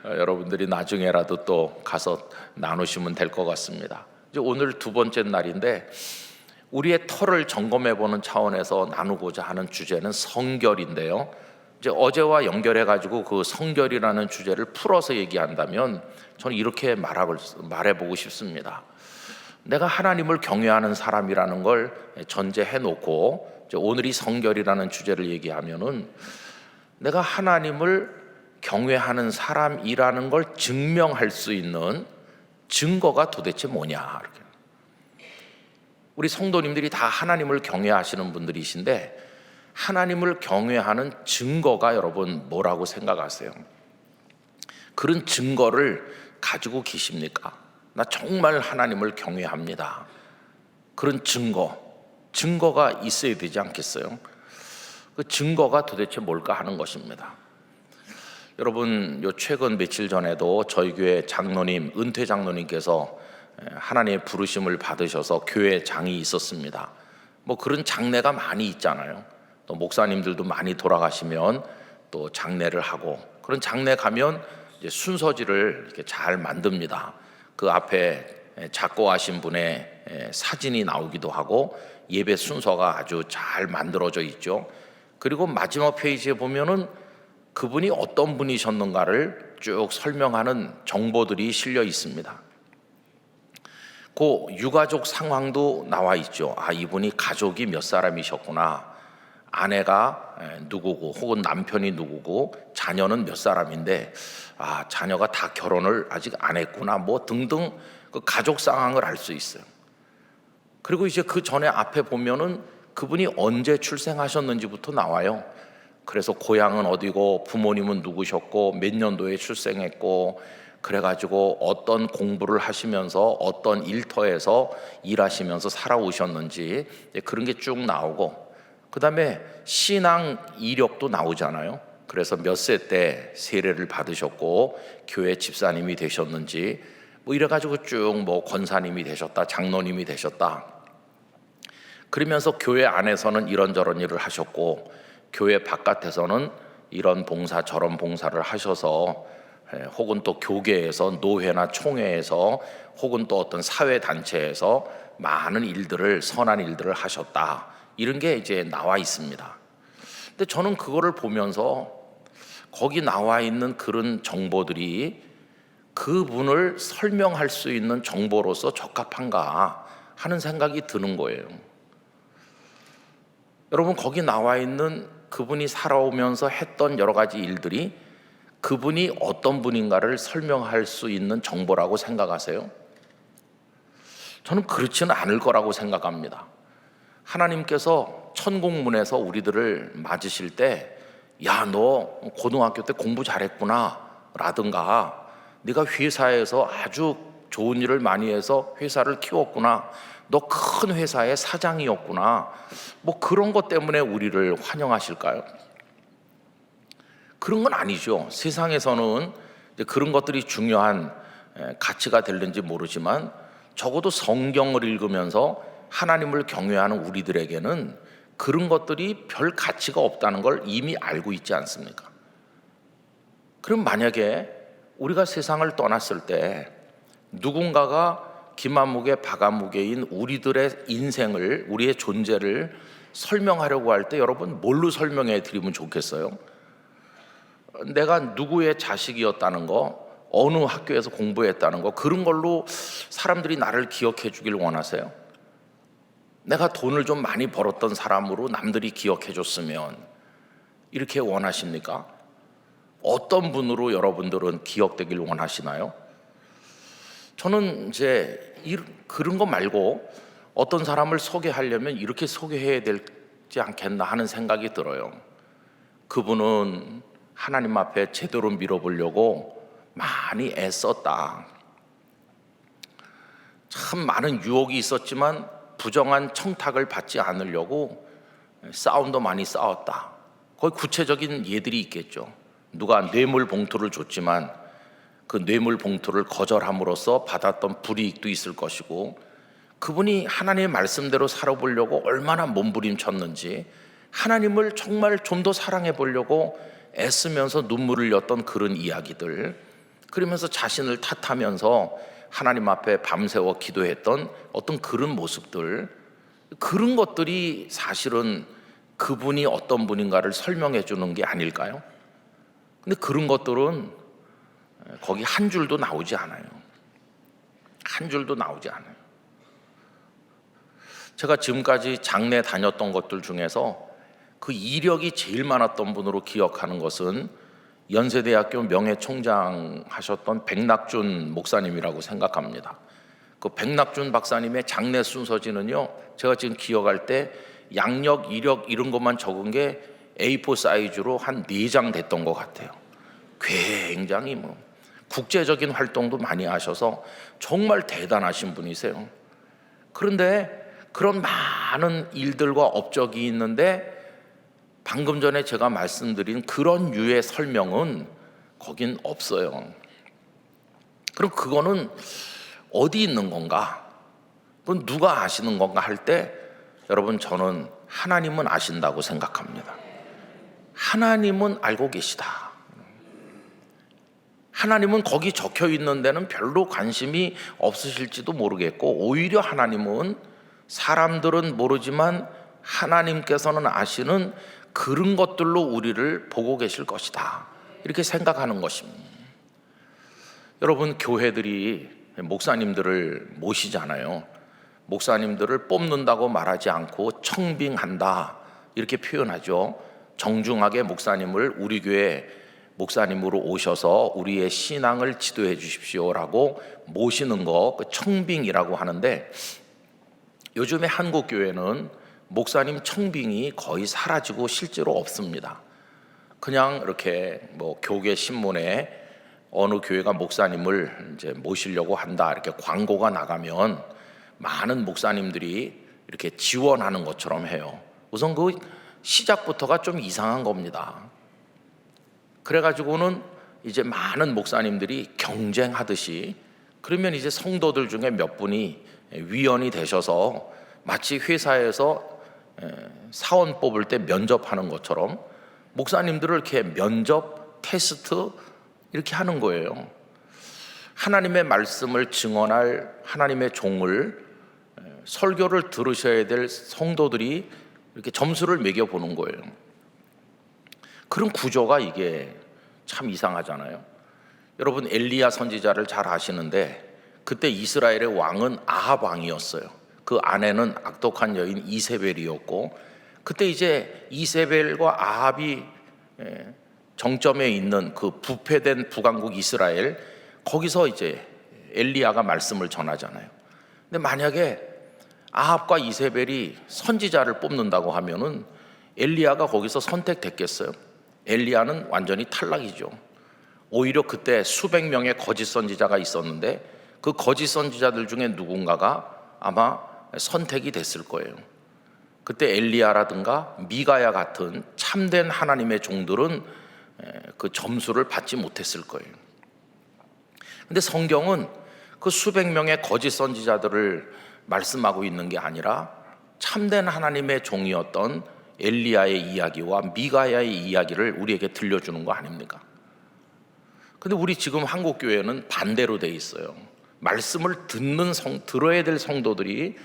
여러분들이 나중에라도 또 가서 나누시면 될 것 같습니다. 이제 오늘 두 번째 날인데 우리의 터를 점검해 보는 차원에서 나누고자 하는 주제는 성결인데요. 이제 어제와 연결해 가지고 그 성결이라는 주제를 풀어서 얘기한다면 저는 이렇게 말해 보고 싶습니다. 내가 하나님을 경외하는 사람이라는 걸 전제해 놓고 오늘이 성결이라는 주제를 얘기하면은 내가 하나님을 경외하는 사람이라는 걸 증명할 수 있는 증거가 도대체 뭐냐. 이렇게. 우리 성도님들이 다 하나님을 경외하시는 분들이신데 하나님을 경외하는 증거가 여러분 뭐라고 생각하세요? 그런 증거를 가지고 계십니까? 나 정말 하나님을 경외합니다. 그런 증거가 있어야 되지 않겠어요? 그 증거가 도대체 뭘까 하는 것입니다. 여러분, 요 최근 며칠 전에도 저희 교회 장로님, 은퇴 장로님께서 하나님의 부르심을 받으셔서 교회 장이 있었습니다. 뭐 그런 장례가 많이 있잖아요. 또 목사님들도 많이 돌아가시면 또 장례를 하고, 그런 장례 가면 이제 순서지를 이렇게 잘 만듭니다. 그 앞에 작고하신 분의 사진이 나오기도 하고 예배 순서가 아주 잘 만들어져 있죠. 그리고 마지막 페이지에 보면은 그분이 어떤 분이셨는가를 쭉 설명하는 정보들이 실려 있습니다. 그 유가족 상황도 나와 있죠. 아, 이분이 가족이 몇 사람이셨구나, 아내가 누구고 혹은 남편이 누구고 자녀는 몇 사람인데 아, 자녀가 다 결혼을 아직 안 했구나, 뭐 등등 그 가족 상황을 알 수 있어요. 그리고 이제 그 전에 앞에 보면은 그분이 언제 출생하셨는지부터 나와요. 그래서 고향은 어디고 부모님은 누구셨고 몇 년도에 출생했고 그래가지고 어떤 공부를 하시면서 어떤 일터에서 일하시면서 살아오셨는지 그런 게 쭉 나오고, 그 다음에 신앙 이력도 나오잖아요. 그래서 몇 세 때 세례를 받으셨고 교회 집사님이 되셨는지 뭐 이래가지고 쭉 뭐 권사님이 되셨다, 장로님이 되셨다. 그러면서 교회 안에서는 이런저런 일을 하셨고 교회 바깥에서는 이런 봉사 저런 봉사를 하셔서 혹은 또 교계에서 노회나 총회에서 혹은 또 어떤 사회단체에서 많은 일들을, 선한 일들을 하셨다, 이런 게 이제 나와 있습니다. 근데 저는 그거를 보면서 거기 나와 있는 그런 정보들이 그분을 설명할 수 있는 정보로서 적합한가 하는 생각이 드는 거예요. 여러분, 거기 나와 있는 그분이 살아오면서 했던 여러 가지 일들이 그분이 어떤 분인가를 설명할 수 있는 정보라고 생각하세요? 저는 그렇지는 않을 거라고 생각합니다. 하나님께서 천국문에서 우리들을 맞으실 때, 야, 너 고등학교 때 공부 잘했구나 라든가, 네가 회사에서 아주 좋은 일을 많이 해서 회사를 키웠구나, 너 큰 회사의 사장이었구나, 뭐 그런 것 때문에 우리를 환영하실까요? 그런 건 아니죠. 세상에서는 그런 것들이 중요한 가치가 될는지 모르지만 적어도 성경을 읽으면서 하나님을 경외하는 우리들에게는 그런 것들이 별 가치가 없다는 걸 이미 알고 있지 않습니까? 그럼 만약에 우리가 세상을 떠났을 때 누군가가 김한묵의 박한묵인 우리들의 인생을, 우리의 존재를 설명하려고 할 때 여러분 뭘로 설명해 드리면 좋겠어요? 내가 누구의 자식이었다는 거, 어느 학교에서 공부했다는 거, 그런 걸로 사람들이 나를 기억해 주길 원하세요? 내가 돈을 좀 많이 벌었던 사람으로 남들이 기억해 줬으면 이렇게 원하십니까? 어떤 분으로 여러분들은 기억되길 원하시나요? 저는 이제 그런 거 말고 어떤 사람을 소개하려면 이렇게 소개해야 되지 않겠나 하는 생각이 들어요. 그분은 하나님 앞에 제대로 밀어보려고 많이 애썼다. 참 많은 유혹이 있었지만 부정한 청탁을 받지 않으려고 싸움도 많이 싸웠다. 거의 구체적인 예들이 있겠죠. 누가 뇌물 봉투를 줬지만 그 뇌물 봉투를 거절함으로써 받았던 불이익도 있을 것이고, 그분이 하나님의 말씀대로 살아보려고 얼마나 몸부림쳤는지, 하나님을 정말 좀 더 사랑해 보려고 애쓰면서 눈물을 흘렸던 그런 이야기들, 그러면서 자신을 탓하면서 하나님 앞에 밤새워 기도했던 어떤 그런 모습들, 그런 것들이 사실은 그분이 어떤 분인가를 설명해 주는 게 아닐까요? 근데 그런 것들은 거기 한 줄도 나오지 않아요. 한 줄도 나오지 않아요. 제가 지금까지 장례 다녔던 것들 중에서 그 이력이 제일 많았던 분으로 기억하는 것은 연세대학교 명예총장 하셨던 백낙준 목사님이라고 생각합니다. 그 백낙준 박사님의 장례 순서지는요, 제가 지금 기억할 때 양력, 이력 이런 것만 적은 게 A4 사이즈로 한 4장 됐던 것 같아요. 굉장히 국제적인 활동도 많이 하셔서 정말 대단하신 분이세요. 그런데 그런 많은 일들과 업적이 있는데 방금 전에 제가 말씀드린 그런 유의 설명은 거긴 없어요. 그럼 그거는 어디 있는 건가? 그건 누가 아시는 건가 할 때, 여러분, 저는 하나님은 아신다고 생각합니다. 하나님은 알고 계시다. 하나님은 거기 적혀 있는 데는 별로 관심이 없으실지도 모르겠고, 오히려 하나님은 사람들은 모르지만 하나님께서는 아시는 그런 것들로 우리를 보고 계실 것이다, 이렇게 생각하는 것입니다. 여러분, 교회들이 목사님들을 모시잖아요. 목사님들을 뽑는다고 말하지 않고 청빙한다, 이렇게 표현하죠. 정중하게 목사님을 우리 교회 목사님으로 오셔서 우리의 신앙을 지도해 주십시오라고 모시는 거, 그 청빙이라고 하는데, 요즘에 한국 교회는 목사님 청빙이 거의 사라지고 실제로 없습니다. 그냥 이렇게 뭐 교계 신문에 어느 교회가 목사님을 이제 모시려고 한다 이렇게 광고가 나가면 많은 목사님들이 이렇게 지원하는 것처럼 해요. 우선 그 시작부터가 좀 이상한 겁니다. 그래가지고는 이제 많은 목사님들이 경쟁하듯이, 그러면 이제 성도들 중에 몇 분이 위원이 되셔서 마치 회사에서 사원 뽑을 때 면접하는 것처럼 목사님들을 이렇게 면접, 테스트 이렇게 하는 거예요. 하나님의 말씀을 증언할 하나님의 종을, 설교를 들으셔야 될 성도들이 이렇게 점수를 매겨보는 거예요. 그런 구조가 이게 참 이상하잖아요. 여러분 엘리야 선지자를 잘 아시는데 그때 이스라엘의 왕은 아합 왕이었어요. 그 아내는 악독한 여인 이세벨이었고, 그때 이제 이세벨과 아합이 정점에 있는 그 부패된 북왕국 이스라엘, 거기서 이제 엘리야가 말씀을 전하잖아요. 근데 만약에 아합과 이세벨이 선지자를 뽑는다고 하면은 엘리야가 거기서 선택됐겠어요? 엘리야는 완전히 탈락이죠. 오히려 그때 수백 명의 거짓 선지자가 있었는데 그 거짓 선지자들 중에 누군가가 아마 선택이 됐을 거예요. 그때 엘리야라든가 미가야 같은 참된 하나님의 종들은 그 점수를 받지 못했을 거예요. 근데 성경은 그 수백 명의 거짓 선지자들을 말씀하고 있는 게 아니라 참된 하나님의 종이었던 엘리야의 이야기와 미가야의 이야기를 우리에게 들려주는 거 아닙니까? 근데 우리 지금 한국교회는 반대로 돼 있어요. 말씀을 들어야 될 성도들이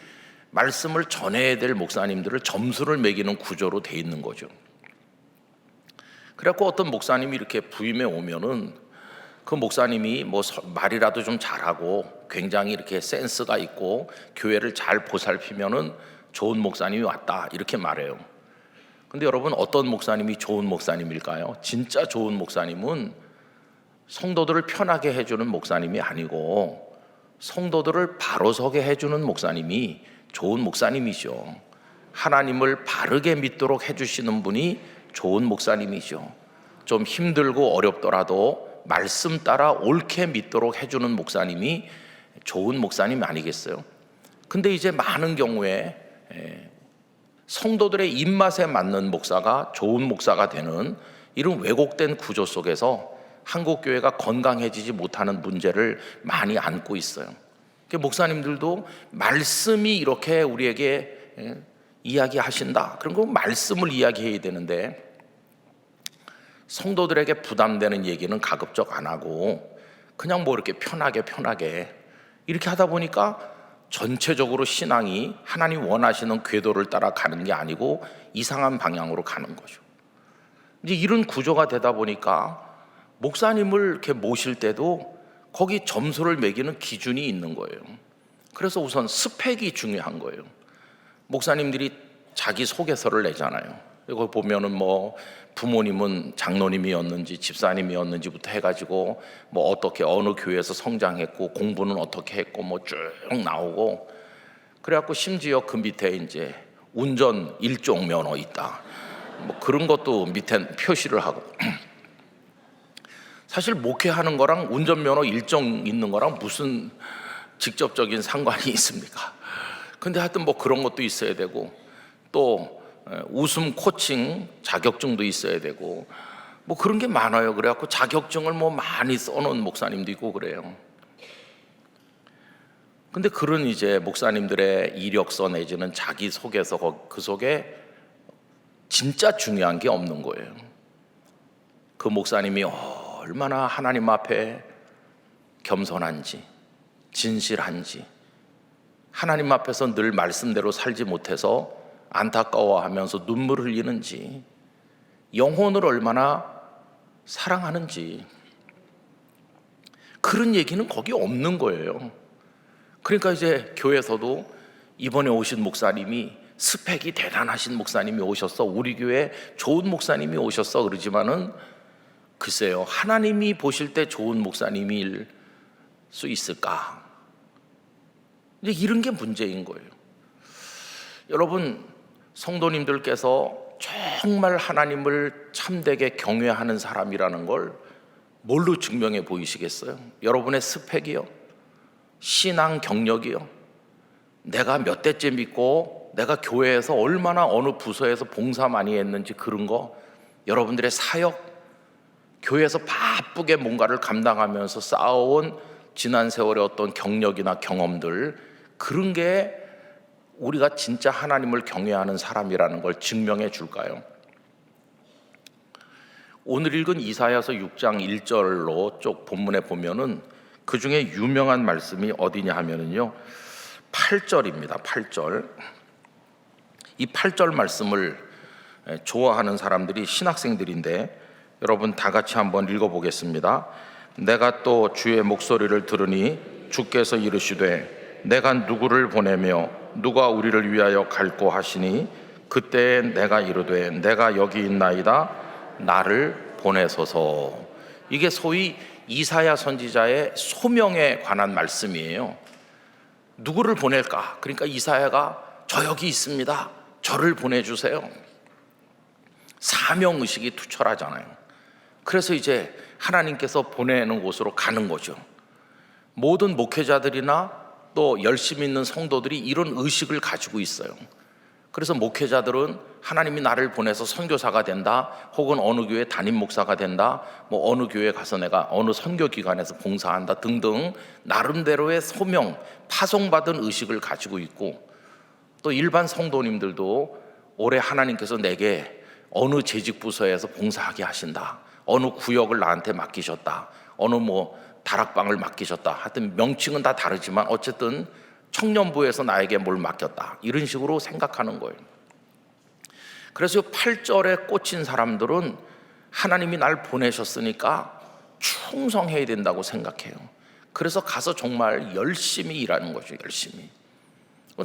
말씀을 전해야 될 목사님들을 점수를 매기는 구조로 돼 있는 거죠. 그래갖고 어떤 목사님이 이렇게 부임해 오면은 그 목사님이 뭐 말이라도 좀 잘하고 굉장히 이렇게 센스가 있고 교회를 잘 보살피면은 좋은 목사님이 왔다 이렇게 말해요. 근데 여러분, 어떤 목사님이 좋은 목사님일까요? 진짜 좋은 목사님은 성도들을 편하게 해주는 목사님이 아니고 성도들을 바로 서게 해주는 목사님이 좋은 목사님이죠. 하나님을 바르게 믿도록 해주시는 분이 좋은 목사님이죠. 좀 힘들고 어렵더라도 말씀 따라 옳게 믿도록 해주는 목사님이 좋은 목사님 아니겠어요? 근데 이제 많은 경우에 성도들의 입맛에 맞는 목사가 좋은 목사가 되는 이런 왜곡된 구조 속에서 한국교회가 건강해지지 못하는 문제를 많이 안고 있어요. 목사님들도 말씀이 이렇게 우리에게 이야기하신다, 그런 거 말씀을 이야기해야 되는데 성도들에게 부담되는 얘기는 가급적 안 하고 그냥 뭐 이렇게 편하게 이렇게 하다 보니까 전체적으로 신앙이 하나님 원하시는 궤도를 따라 가는 게 아니고 이상한 방향으로 가는 거죠. 이제 이런 구조가 되다 보니까 목사님을 이렇게 모실 때도 거기 점수를 매기는 기준이 있는 거예요. 그래서 우선 스펙이 중요한 거예요. 목사님들이 자기 소개서를 내잖아요. 이거 보면은 뭐 부모님은 장로님이었는지 집사님이었는지부터 해가지고 뭐 어떻게 어느 교회에서 성장했고 공부는 어떻게 했고 뭐 쭉 나오고, 그래갖고 심지어 그 밑에 이제 운전 1종 면허 있다 뭐 그런 것도 밑에 표시를 하고 사실 목회하는 거랑 운전면허 1종 있는 거랑 무슨 직접적인 상관이 있습니까? 근데 하여튼 뭐 그런 것도 있어야 되고 또 웃음 코칭 자격증도 있어야 되고 뭐 그런 게 많아요. 그래갖고 자격증을 뭐 많이 써놓은 목사님도 있고 그래요. 근데 그런 이제 목사님들의 이력서 내지는 자기소개서 그 속에 진짜 중요한 게 없는 거예요. 그 목사님이 얼마나 하나님 앞에 겸손한지 진실한지, 하나님 앞에서 늘 말씀대로 살지 못해서 안타까워하면서 눈물 흘리는지, 영혼을 얼마나 사랑하는지, 그런 얘기는 거기 없는 거예요. 그러니까 이제 교회에서도 이번에 오신 목사님이 스펙이 대단하신 목사님이 오셨어, 우리 교회 좋은 목사님이 오셨어 그러지만은 글쎄요, 하나님이 보실 때 좋은 목사님일 수 있을까? 이제 이런 게 문제인 거예요. 여러분, 성도님들께서 정말 하나님을 참되게 경외하는 사람이라는 걸 뭘로 증명해 보이시겠어요? 여러분의 스펙이요? 신앙 경력이요? 내가 몇 대째 믿고 내가 교회에서 얼마나 어느 부서에서 봉사 많이 했는지 그런 거, 여러분들의 사역, 교회에서 바쁘게 뭔가를 감당하면서 쌓아온 지난 세월의 어떤 경력이나 경험들, 그런 게 우리가 진짜 하나님을 경외하는 사람이라는 걸 증명해 줄까요? 오늘 읽은 이사야서 6장 1절로 쪽 본문에 보면은 그 중에 유명한 말씀이 어디냐 하면은요, 8절입니다. 8절. 이 8절 말씀을 좋아하는 사람들이 신학생들인데, 여러분 다 같이 한번 읽어보겠습니다. 내가 또 주의 목소리를 들으니 주께서 이르시되 내가 누구를 보내며 누가 우리를 위하여 갈꼬 하시니 그때에 내가 이르되 내가 여기 있나이다 나를 보내소서. 이게 소위 이사야 선지자의 소명에 관한 말씀이에요. 누구를 보낼까? 그러니까 이사야가 저 여기 있습니다, 저를 보내주세요. 사명의식이 투철하잖아요. 그래서 이제 하나님께서 보내는 곳으로 가는 거죠. 모든 목회자들이나 또 열심히 있는 성도들이 이런 의식을 가지고 있어요. 그래서 목회자들은 하나님이 나를 보내서 선교사가 된다, 혹은 어느 교회 담임 목사가 된다, 뭐 어느 교회 가서 내가 어느 선교기관에서 봉사한다 등등 나름대로의 소명, 파송받은 의식을 가지고 있고, 또 일반 성도님들도 올해 하나님께서 내게 어느 재직 부서에서 봉사하게 하신다, 어느 구역을 나한테 맡기셨다, 어느 뭐 다락방을 맡기셨다, 하여튼 명칭은 다 다르지만 어쨌든 청년부에서 나에게 뭘 맡겼다, 이런 식으로 생각하는 거예요. 그래서 8절에 꽂힌 사람들은 하나님이 날 보내셨으니까 충성해야 된다고 생각해요. 그래서 가서 정말 열심히 일하는 거죠. 열심히.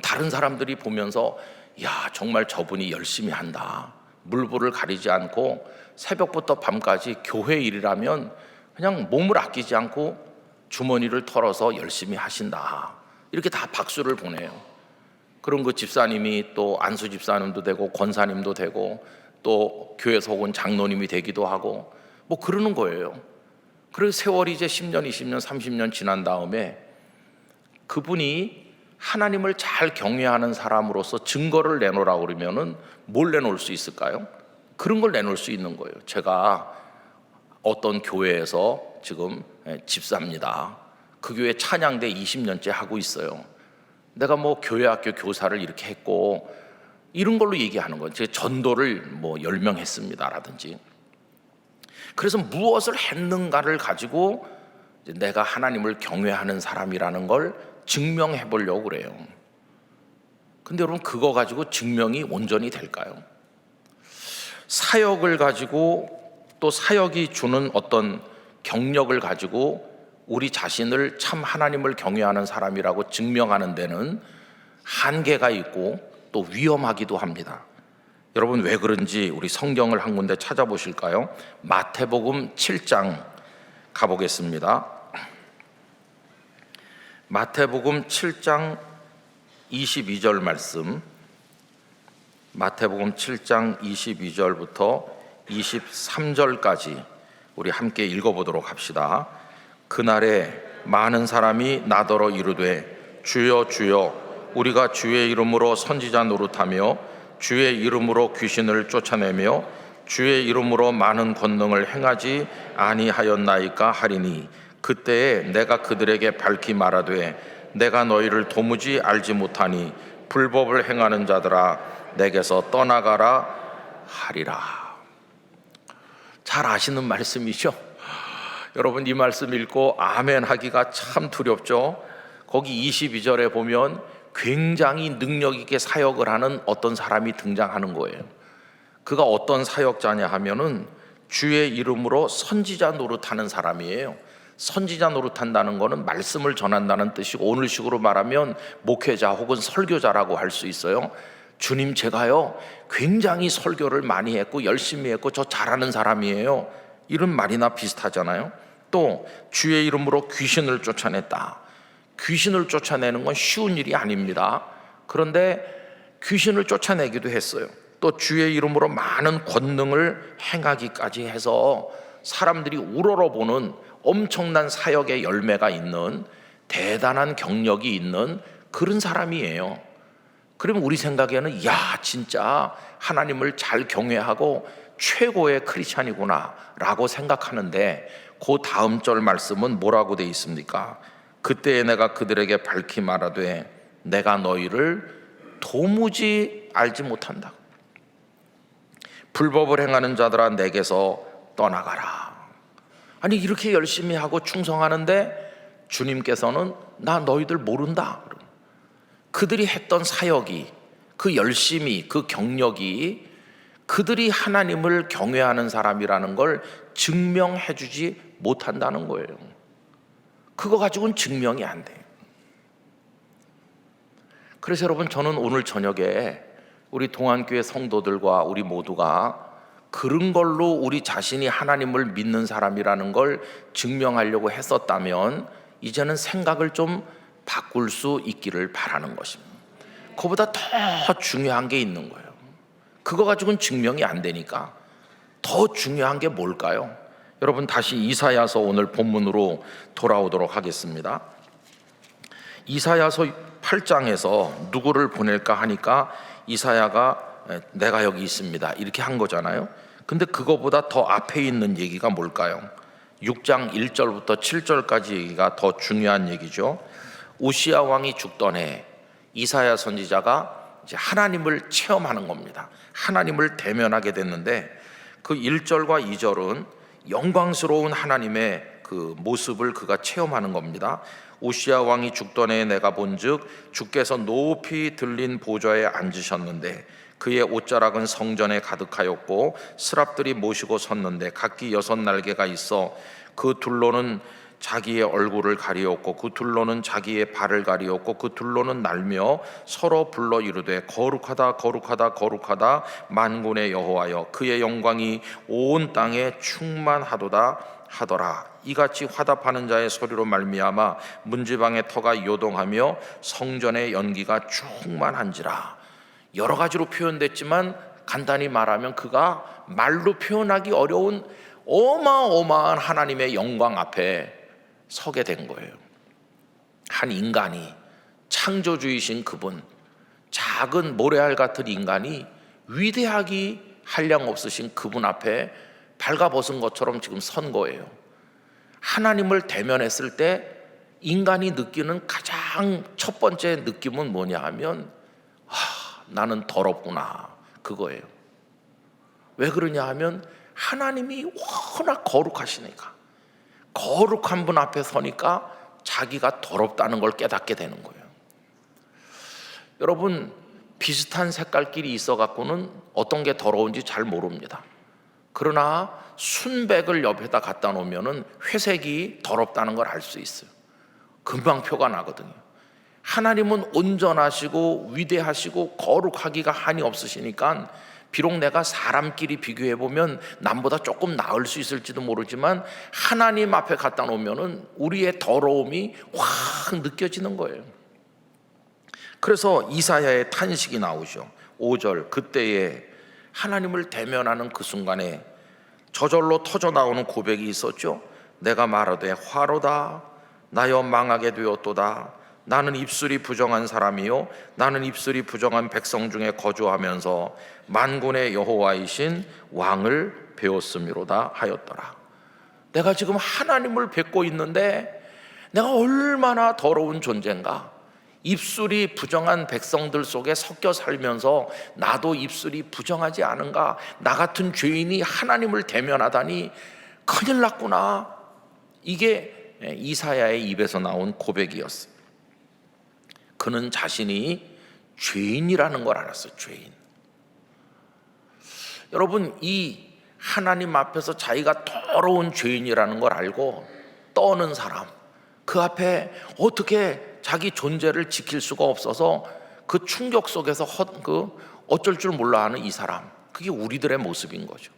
다른 사람들이 보면서 야, 정말 저분이 열심히 한다, 물불을 가리지 않고 새벽부터 밤까지 교회 일이라면 그냥 몸을 아끼지 않고 주머니를 털어서 열심히 하신다, 이렇게 다 박수를 보내요. 그런 그 집사님이 또 안수 집사님도 되고 권사님도 되고 또 교회에서 혹은 장로님이 되기도 하고 뭐 그러는 거예요. 그래서 세월이 이제 10년, 20년, 30년 지난 다음에 그분이 하나님을 잘 경외하는 사람으로서 증거를 내놓으라고 그러면은 뭘 내놓을 수 있을까요? 그런 걸 내놓을 수 있는 거예요. 제가 어떤 교회에서 지금 집사입니다. 그 교회 찬양대 20년째 하고 있어요. 내가 뭐 교회학교 교사를 이렇게 했고, 이런 걸로 얘기하는 거예요. 제가 전도를 뭐 10명 했습니다 라든지. 그래서 무엇을 했는가를 가지고 내가 하나님을 경외하는 사람이라는 걸 증명해 보려고 그래요. 근데 여러분, 그거 가지고 증명이 온전히 될까요? 사역을 가지고, 또 사역이 주는 어떤 경력을 가지고 우리 자신을 참 하나님을 경외하는 사람이라고 증명하는 데는 한계가 있고 또 위험하기도 합니다. 여러분, 왜 그런지 우리 성경을 한 군데 찾아보실까요? 마태복음 7장 가보겠습니다. 마태복음 7장 22절 말씀, 마태복음 7장 22절부터 23절까지 우리 함께 읽어보도록 합시다. 그날에 많은 사람이 나더러 이르되 주여 주여 우리가 주의 이름으로 선지자 노릇하며 주의 이름으로 귀신을 쫓아내며 주의 이름으로 많은 권능을 행하지 아니하였나이까 하리니 그때에 내가 그들에게 밝히 말하되 내가 너희를 도무지 알지 못하니 불법을 행하는 자들아 내게서 떠나가라 하리라. 잘 아시는 말씀이죠? 여러분, 이 말씀 읽고 아멘 하기가 참 두렵죠? 거기 22절에 보면 굉장히 능력 있게 사역을 하는 어떤 사람이 등장하는 거예요. 그가 어떤 사역자냐 하면은 주의 이름으로 선지자 노릇하는 사람이에요. 선지자 노릇한다는 거는 말씀을 전한다는 뜻이고, 오늘식으로 말하면 목회자 혹은 설교자라고 할 수 있어요. 주님, 제가요 굉장히 설교를 많이 했고 열심히 했고 저 잘하는 사람이에요, 이런 말이나 비슷하잖아요. 또 주의 이름으로 귀신을 쫓아냈다. 귀신을 쫓아내는 건 쉬운 일이 아닙니다. 그런데 귀신을 쫓아내기도 했어요. 또 주의 이름으로 많은 권능을 행하기까지 해서 사람들이 우러러보는 엄청난 사역의 열매가 있는 대단한 경력이 있는 그런 사람이에요. 그러면 우리 생각에는 야, 진짜 하나님을 잘 경외하고 최고의 크리스찬이구나 라고 생각하는데, 그 다음 절 말씀은 뭐라고 돼 있습니까? 그때에 내가 그들에게 밝히 말하되 내가 너희를 도무지 알지 못한다. 불법을 행하는 자들아 내게서 떠나가라. 아니, 이렇게 열심히 하고 충성하는데 주님께서는 나 너희들 모른다. 그들이 했던 사역이, 그 열심이, 그 경력이 그들이 하나님을 경외하는 사람이라는 걸 증명해 주지 못한다는 거예요. 그거 가지고는 증명이 안 돼요. 그래서 여러분, 저는 오늘 저녁에 우리 동안교회 성도들과 우리 모두가 그런 걸로 우리 자신이 하나님을 믿는 사람이라는 걸 증명하려고 했었다면 이제는 생각을 좀 바꿀 수 있기를 바라는 것입니다. 그보다 더 중요한 게 있는 거예요. 그거 가지고는 증명이 안 되니까 더 중요한 게 뭘까요? 여러분, 다시 이사야서 오늘 본문으로 돌아오도록 하겠습니다. 이사야서 8장에서 누구를 보낼까 하니까 이사야가 내가 여기 있습니다 이렇게 한 거잖아요. 근데 그거보다 더 앞에 있는 얘기가 뭘까요? 6장 1절부터 7절까지 얘기가 더 중요한 얘기죠. 우시야 왕이 죽던 해 이사야 선지자가 이제 하나님을 체험하는 겁니다. 하나님을 대면하게 됐는데 그 1절과 2절은 영광스러운 하나님의 그 모습을 그가 체험하는 겁니다. 우시야 왕이 죽던 해에 내가 본즉 주께서 높이 들린 보좌에 앉으셨는데 그의 옷자락은 성전에 가득하였고 스랍들이 모시고 섰는데 각기 6날개가 있어 그 둘로는 자기의 얼굴을 가리었고 그 둘로는 자기의 발을 가리었고 그 둘로는 날며 서로 불러 이르되 거룩하다 거룩하다 거룩하다 만군의 여호와여 그의 영광이 온 땅에 충만하도다 하더라. 이같이 화답하는 자의 소리로 말미암아 문지방의 터가 요동하며 성전의 연기가 충만한지라. 여러 가지로 표현됐지만 간단히 말하면 그가 말로 표현하기 어려운 어마어마한 하나님의 영광 앞에 서게 된 거예요. 한 인간이, 창조주이신 그분, 작은 모래알 같은 인간이 위대하기 한량없으신 그분 앞에 발가벗은 것처럼 지금 선 거예요. 하나님을 대면했을 때 인간이 느끼는 가장 첫 번째 느낌은 뭐냐 하면 나는 더럽구나, 그거예요. 왜 그러냐 하면 하나님이 워낙 거룩하시니까, 거룩한 분 앞에 서니까 자기가 더럽다는 걸 깨닫게 되는 거예요. 여러분, 비슷한 색깔끼리 있어 갖고는 어떤 게 더러운지 잘 모릅니다. 그러나 순백을 옆에다 갖다 놓으면은 회색이 더럽다는 걸 알 수 있어요. 금방 표가 나거든요. 하나님은 온전하시고 위대하시고 거룩하기가 한이 없으시니까 비록 내가 사람끼리 비교해 보면 남보다 조금 나을 수 있을지도 모르지만 하나님 앞에 갖다 놓으면은 우리의 더러움이 확 느껴지는 거예요. 그래서 이사야의 탄식이 나오죠. 5절, 그때에 하나님을 대면하는 그 순간에 저절로 터져 나오는 고백이 있었죠. 내가 말하되 화로다 나여 망하게 되었도다. 나는 입술이 부정한 사람이요 나는 입술이 부정한 백성 중에 거주하면서 만군의 여호와이신 왕을 배웠음이로다 하였더라. 내가 지금 하나님을 뵙고 있는데 내가 얼마나 더러운 존재인가. 입술이 부정한 백성들 속에 섞여 살면서 나도 입술이 부정하지 않은가. 나 같은 죄인이 하나님을 대면하다니 큰일 났구나. 이게 이사야의 입에서 나온 고백이었어요. 그는 자신이 죄인이라는 걸 알았어요. 죄인. 여러분, 이 하나님 앞에서 자기가 더러운 죄인이라는 걸 알고 떠는 사람, 그 앞에 어떻게 자기 존재를 지킬 수가 없어서 그 충격 속에서 어쩔 줄 몰라 하는 이 사람, 그게 우리들의 모습인 거죠.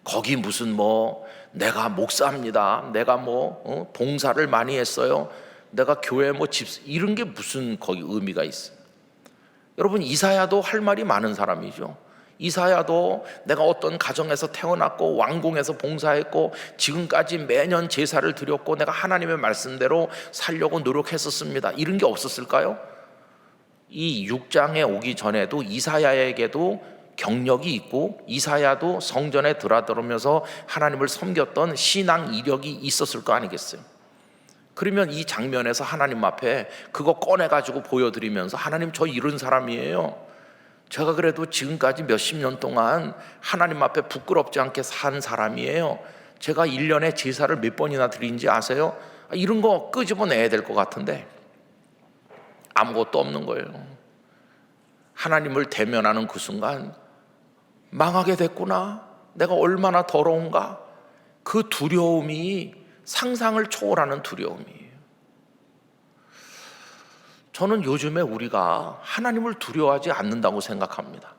거기 무슨 내가 목사입니다, 내가 봉사를 많이 했어요, 내가 교회 이런 게 무슨 거기 의미가 있어요. 여러분, 이사야도 할 말이 많은 사람이죠. 이사야도 내가 어떤 가정에서 태어났고 왕궁에서 봉사했고 지금까지 매년 제사를 드렸고 내가 하나님의 말씀대로 살려고 노력했었습니다. 이런 게 없었을까요? 이 6장에 오기 전에도 이사야에게도 경력이 있고 이사야도 성전에 드나들으면서 하나님을 섬겼던 신앙 이력이 있었을 거 아니겠어요? 그러면 이 장면에서 하나님 앞에 그거 꺼내가지고 보여드리면서 하나님, 저 이런 사람이에요. 제가 그래도 지금까지 몇십 년 동안 하나님 앞에 부끄럽지 않게 산 사람이에요. 제가 1년에 제사를 몇 번이나 드린지 아세요? 이런 거 끄집어내야 될 것 같은데 아무것도 없는 거예요. 하나님을 대면하는 그 순간 망하게 됐구나, 내가 얼마나 더러운가, 그 두려움이 상상을 초월하는 두려움이에요. 저는 요즘에 우리가 하나님을 두려워하지 않는다고 생각합니다.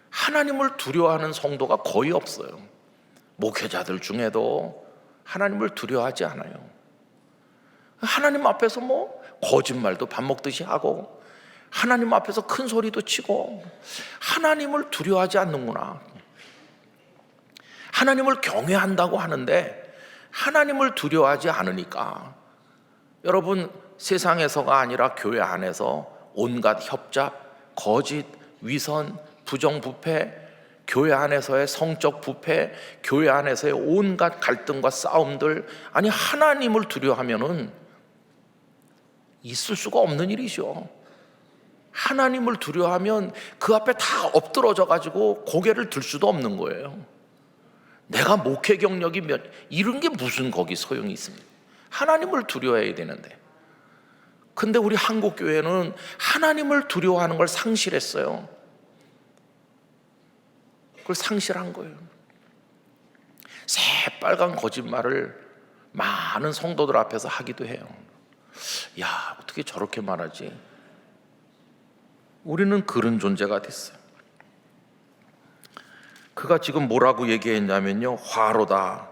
하나님을 두려워하는 성도가 거의 없어요. 목회자들 중에도 하나님을 두려워하지 않아요. 하나님 앞에서 뭐 거짓말도 밥 먹듯이 하고 하나님 앞에서 큰 소리도 치고 하나님을 두려워하지 않는구나. 하나님을 경외한다고 하는데 하나님을 두려워하지 않으니까 여러분, 세상에서가 아니라 교회 안에서 온갖 협잡, 거짓, 위선, 부정부패, 교회 안에서의 성적 부패, 교회 안에서의 온갖 갈등과 싸움들, 아니 하나님을 두려워하면은 있을 수가 없는 일이죠. 하나님을 두려워하면 그 앞에 다 엎드러져 가지고 고개를 들 수도 없는 거예요. 내가 목회 경력이 이런 게 무슨 거기 소용이 있습니까? 하나님을 두려워해야 되는데. 근데 우리 한국 교회는 하나님을 두려워하는 걸 상실했어요. 그걸 상실한 거예요. 새빨간 거짓말을 많은 성도들 앞에서 하기도 해요. 야, 어떻게 저렇게 말하지? 우리는 그런 존재가 됐어요. 그가 지금 뭐라고 얘기했냐면요, 화로다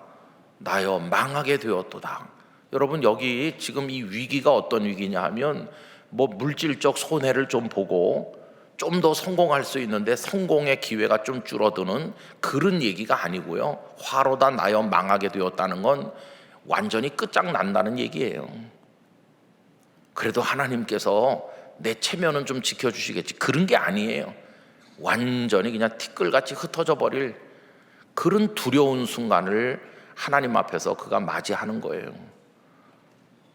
나여 망하게 되었도다. 여러분, 여기 지금 이 위기가 어떤 위기냐 하면 뭐 물질적 손해를 좀 보고 좀 더 성공할 수 있는데 성공의 기회가 좀 줄어드는 그런 얘기가 아니고요, 화로다 나여 망하게 되었다는 건 완전히 끝장난다는 얘기예요. 그래도 하나님께서 내 체면은 좀 지켜주시겠지, 그런 게 아니에요. 완전히 그냥 티끌같이 흩어져 버릴 그런 두려운 순간을 하나님 앞에서 그가 맞이하는 거예요.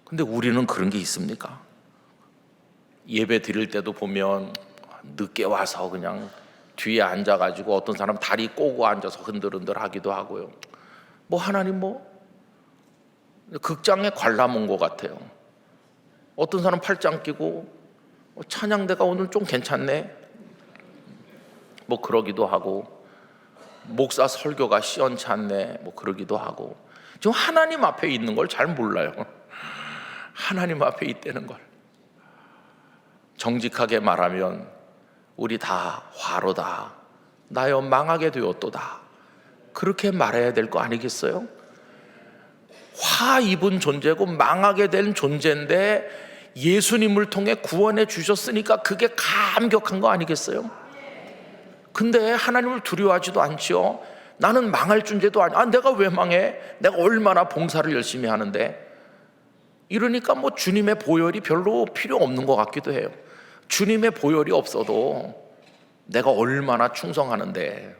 근데 우리는 그런 게 있습니까? 예배 드릴 때도 보면 늦게 와서 그냥 뒤에 앉아가지고 어떤 사람 다리 꼬고 앉아서 흔들흔들 하기도 하고요. 뭐 하나님 뭐 극장에 관람 온 것 같아요. 어떤 사람 팔짱 끼고 찬양대가 오늘 좀 괜찮네 뭐 그러기도 하고, 목사 설교가 시원찮네 뭐 그러기도 하고, 지금 하나님 앞에 있는 걸 잘 몰라요. 하나님 앞에 있다는 걸. 정직하게 말하면 우리 다 화로다 나여 망하게 되었도다, 그렇게 말해야 될 거 아니겠어요? 화 입은 존재고 망하게 된 존재인데 예수님을 통해 구원해 주셨으니까 그게 감격한 거 아니겠어요? 근데 하나님을 두려워하지도 않지요. 나는 망할 존재도 아니야. 내가 왜 망해? 내가 얼마나 봉사를 열심히 하는데. 이러니까 뭐 주님의 보혈이 별로 필요 없는 것 같기도 해요. 주님의 보혈이 없어도 내가 얼마나 충성하는데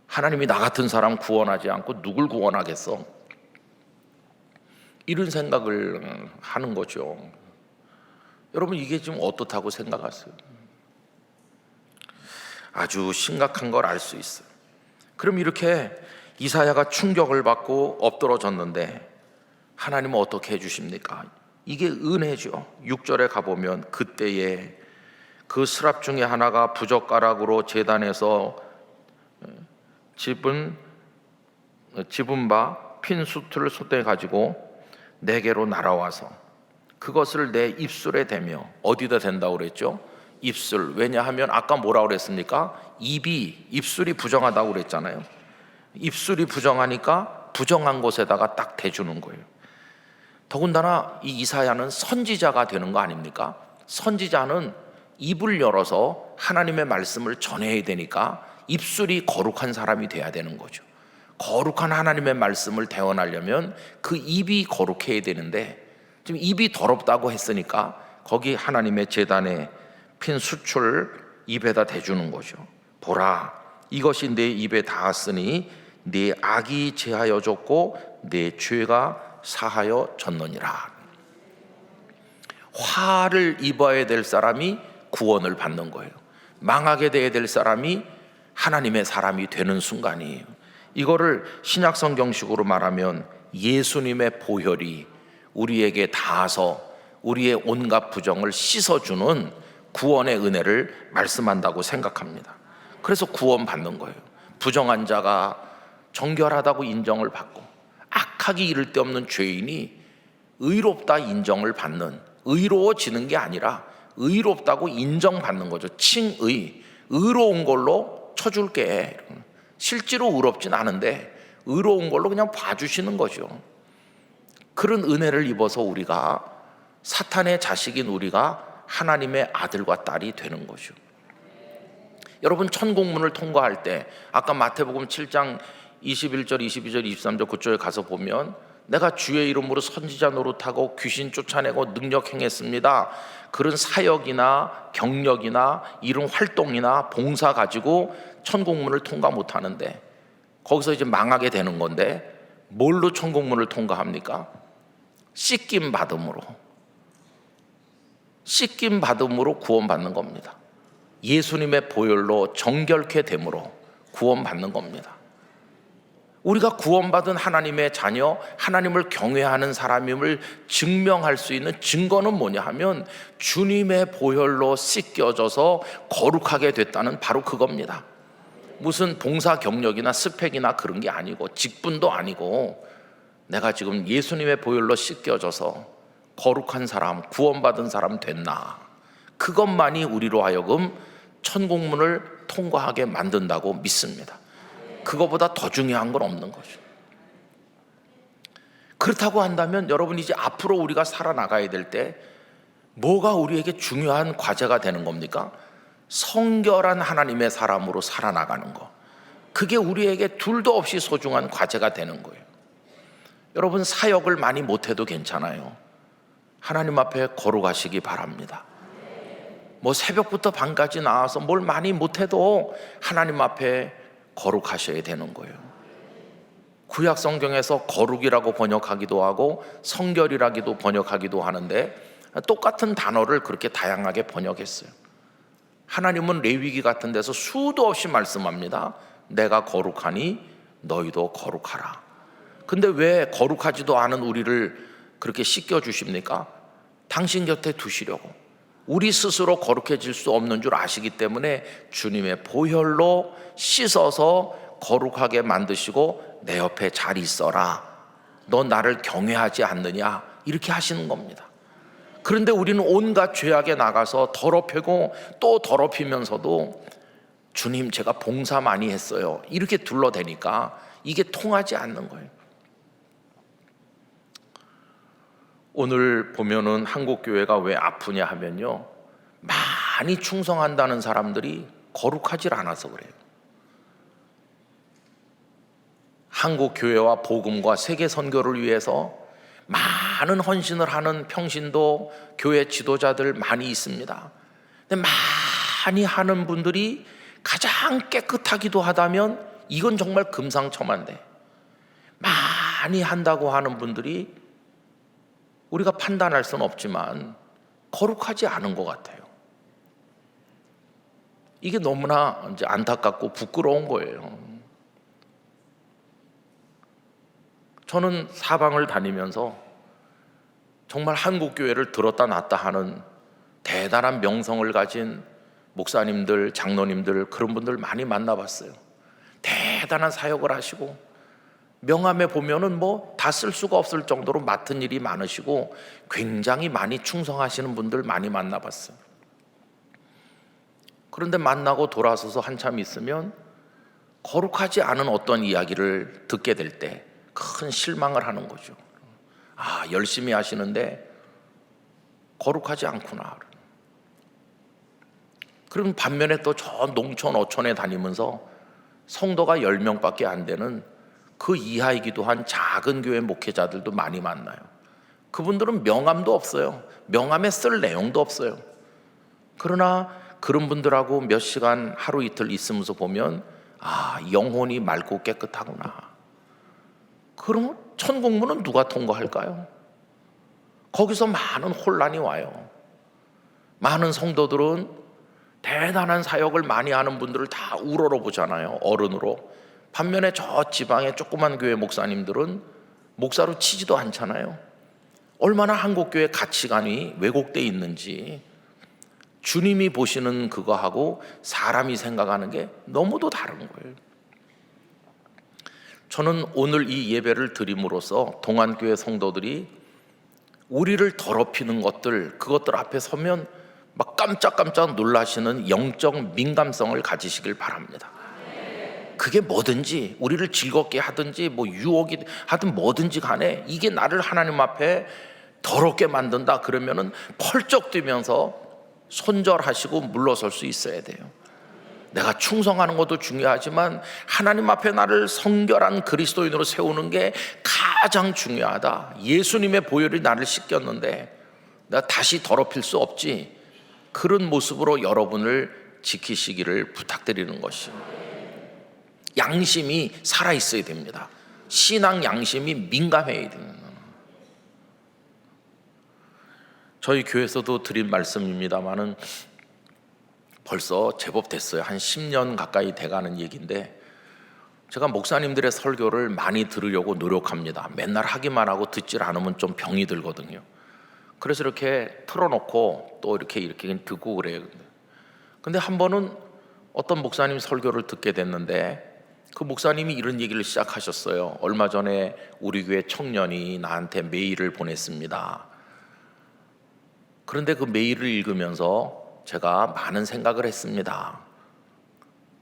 하나님이 나 같은 사람 구원하지 않고 누굴 구원하겠어? 이런 생각을 하는 거죠. 여러분, 이게 지금 어떻다고 생각하세요? 아주 심각한 걸 알 수 있어요. 그럼 이렇게 이사야가 충격을 받고 엎드러졌는데 하나님은 어떻게 해주십니까? 이게 은혜죠. 6절에 가보면 그때에 그 스랍 중에 하나가 부젓가락으로 제단에서 집은 바 핀 수틀을 쏟아 가지고 내게로 날아와서 그것을 내 입술에 대며, 어디다 댄다고 그랬죠? 입술. 왜냐하면 아까 뭐라고 그랬습니까? 입술이 부정하다고 그랬잖아요. 입술이 부정하니까 부정한 곳에다가 딱 대주는 거예요. 더군다나 이 이사야는 선지자가 되는 거 아닙니까? 선지자는 입을 열어서 하나님의 말씀을 전해야 되니까 입술이 거룩한 사람이 돼야 되는 거죠. 거룩한 하나님의 말씀을 대언하려면 그 입이 거룩해야 되는데 지금 입이 더럽다고 했으니까 거기 하나님의 제단에 핀 수출 입에다 대주는 거죠. 보라, 이것이 내 입에 닿았으니 네 악이 제하여졌고 네 죄가 사하여졌느니라. 화를 입어야 될 사람이 구원을 받는 거예요. 망하게 돼야 될 사람이 하나님의 사람이 되는 순간이에요. 이거를 신약 성경식으로 말하면 예수님의 보혈이 우리에게 닿아서 우리의 온갖 부정을 씻어주는 구원의 은혜를 말씀한다고 생각합니다. 그래서 구원 받는 거예요. 부정한 자가 정결하다고 인정을 받고 악하기 이를 데 없는 죄인이 의롭다 인정을 받는, 의로워지는 게 아니라 의롭다고 인정받는 거죠. 칭의, 의로운 걸로 쳐줄게. 실제로 의롭진 않은데 의로운 걸로 그냥 봐주시는 거죠. 그런 은혜를 입어서 우리가, 사탄의 자식인 우리가 하나님의 아들과 딸이 되는 거죠. 여러분, 천국문을 통과할 때 아까 마태복음 7장 21절, 22절, 23절 그쪽에 가서 보면 내가 주의 이름으로 선지자 노릇하고 귀신 쫓아내고 능력 행했습니다. 그런 사역이나 경력이나 이런 활동이나 봉사 가지고 천국문을 통과 못하는데 거기서 이제 망하게 되는 건데 뭘로 천국문을 통과합니까? 씻김 받음으로. 씻김 받음으로 구원받는 겁니다. 예수님의 보혈로 정결케 됨으로 구원받는 겁니다. 우리가 구원받은 하나님의 자녀, 하나님을 경외하는 사람임을 증명할 수 있는 증거는 뭐냐 하면 주님의 보혈로 씻겨져서 거룩하게 됐다는 바로 그겁니다. 무슨 봉사 경력이나 스펙이나 그런 게 아니고 직분도 아니고 내가 지금 예수님의 보혈로 씻겨져서 거룩한 사람, 구원받은 사람 됐나, 그것만이 우리로 하여금 천국문을 통과하게 만든다고 믿습니다. 그거보다 더 중요한 건 없는 거죠. 그렇다고 한다면 여러분, 이제 앞으로 우리가 살아나가야 될 때 뭐가 우리에게 중요한 과제가 되는 겁니까? 성결한 하나님의 사람으로 살아나가는 거. 그게 우리에게 둘도 없이 소중한 과제가 되는 거예요. 여러분, 사역을 많이 못해도 괜찮아요. 하나님 앞에 거룩하시기 바랍니다. 뭐 새벽부터 밤까지 나와서 뭘 많이 못해도 하나님 앞에 거룩하셔야 되는 거예요. 구약 성경에서 거룩이라고 번역하기도 하고 성결이라기도 번역하기도 하는데 똑같은 단어를 그렇게 다양하게 번역했어요. 하나님은 레위기 같은 데서 수도 없이 말씀합니다. 내가 거룩하니 너희도 거룩하라. 근데 왜 거룩하지도 않은 우리를 그렇게 씻겨주십니까? 당신 곁에 두시려고. 우리 스스로 거룩해질 수 없는 줄 아시기 때문에 주님의 보혈로 씻어서 거룩하게 만드시고 내 옆에 잘 있어라, 너 나를 경외하지 않느냐, 이렇게 하시는 겁니다. 그런데 우리는 온갖 죄악에 나가서 더럽히고 또 더럽히면서도 주님, 제가 봉사 많이 했어요, 이렇게 둘러대니까 이게 통하지 않는 거예요. 오늘 보면은 한국 교회가 왜 아프냐 하면요, 많이 충성한다는 사람들이 거룩하질 않아서 그래요. 한국 교회와 복음과 세계 선교를 위해서 많은 헌신을 하는 평신도 교회 지도자들 많이 있습니다. 근데 많이 하는 분들이 가장 깨끗하기도 하다면 이건 정말 금상첨화인데, 많이 한다고 하는 분들이 우리가 판단할 수는 없지만 거룩하지 않은 것 같아요. 이게 너무나 이제 안타깝고 부끄러운 거예요. 저는 사방을 다니면서 정말 한국 교회를 들었다 놨다 하는 대단한 명성을 가진 목사님들, 장로님들, 그런 분들 많이 만나봤어요. 대단한 사역을 하시고 명함에 보면은 뭐 다 쓸 수가 없을 정도로 맡은 일이 많으시고 굉장히 많이 충성하시는 분들 많이 만나봤어요. 그런데 만나고 돌아서서 한참 있으면 거룩하지 않은 어떤 이야기를 듣게 될 때 큰 실망을 하는 거죠. 아, 열심히 하시는데 거룩하지 않구나. 그럼 반면에 또 저 농촌 어촌에 다니면서 성도가 10명밖에 안 되는 그 이하이기도 한 작은 교회 목회자들도 많이 만나요. 그분들은 명함도 없어요. 명함에 쓸 내용도 없어요. 그러나 그런 분들하고 몇 시간 하루 이틀 있으면서 보면 영혼이 맑고 깨끗하구나. 그럼 천국문은 누가 통과할까요? 거기서 많은 혼란이 와요. 많은 성도들은 대단한 사역을 많이 하는 분들을 다 우러러 보잖아요, 어른으로. 반면에 저 지방의 조그만 교회 목사님들은 목사로 치지도 않잖아요. 얼마나 한국교회 가치관이 왜곡되어 있는지, 주님이 보시는 그거하고 사람이 생각하는 게 너무도 다른 거예요. 저는 오늘 이 예배를 드림으로써 동안교회 성도들이 우리를 더럽히는 것들, 그것들 앞에 서면 막 깜짝깜짝 놀라시는 영적 민감성을 가지시길 바랍니다. 그게 뭐든지, 우리를 즐겁게 하든지 뭐 유혹이 하든 뭐든지 간에 이게 나를 하나님 앞에 더럽게 만든다 그러면은 펄쩍 뛰면서 손절하시고 물러설 수 있어야 돼요. 내가 충성하는 것도 중요하지만 하나님 앞에 나를 성결한 그리스도인으로 세우는 게 가장 중요하다. 예수님의 보혈이 나를 씻겼는데 내가 다시 더럽힐 수 없지. 그런 모습으로 여러분을 지키시기를 부탁드리는 것이에요. 양심이 살아있어야 됩니다. 신앙 양심이 민감해야 됩니다. 저희 교회에서도 드린 말씀입니다마는 벌써 제법 됐어요. 한 10년 가까이 돼가는 얘기인데, 제가 목사님들의 설교를 많이 들으려고 노력합니다. 맨날 하기만 하고 듣질 않으면 좀 병이 들거든요. 그래서 이렇게 틀어놓고 또 이렇게 듣고 그래요. 근데 한 번은 어떤 목사님 설교를 듣게 됐는데, 그 목사님이 이런 얘기를 시작하셨어요. 얼마 전에 우리 교회 청년이 나한테 메일을 보냈습니다. 그런데 그 메일을 읽으면서 제가 많은 생각을 했습니다.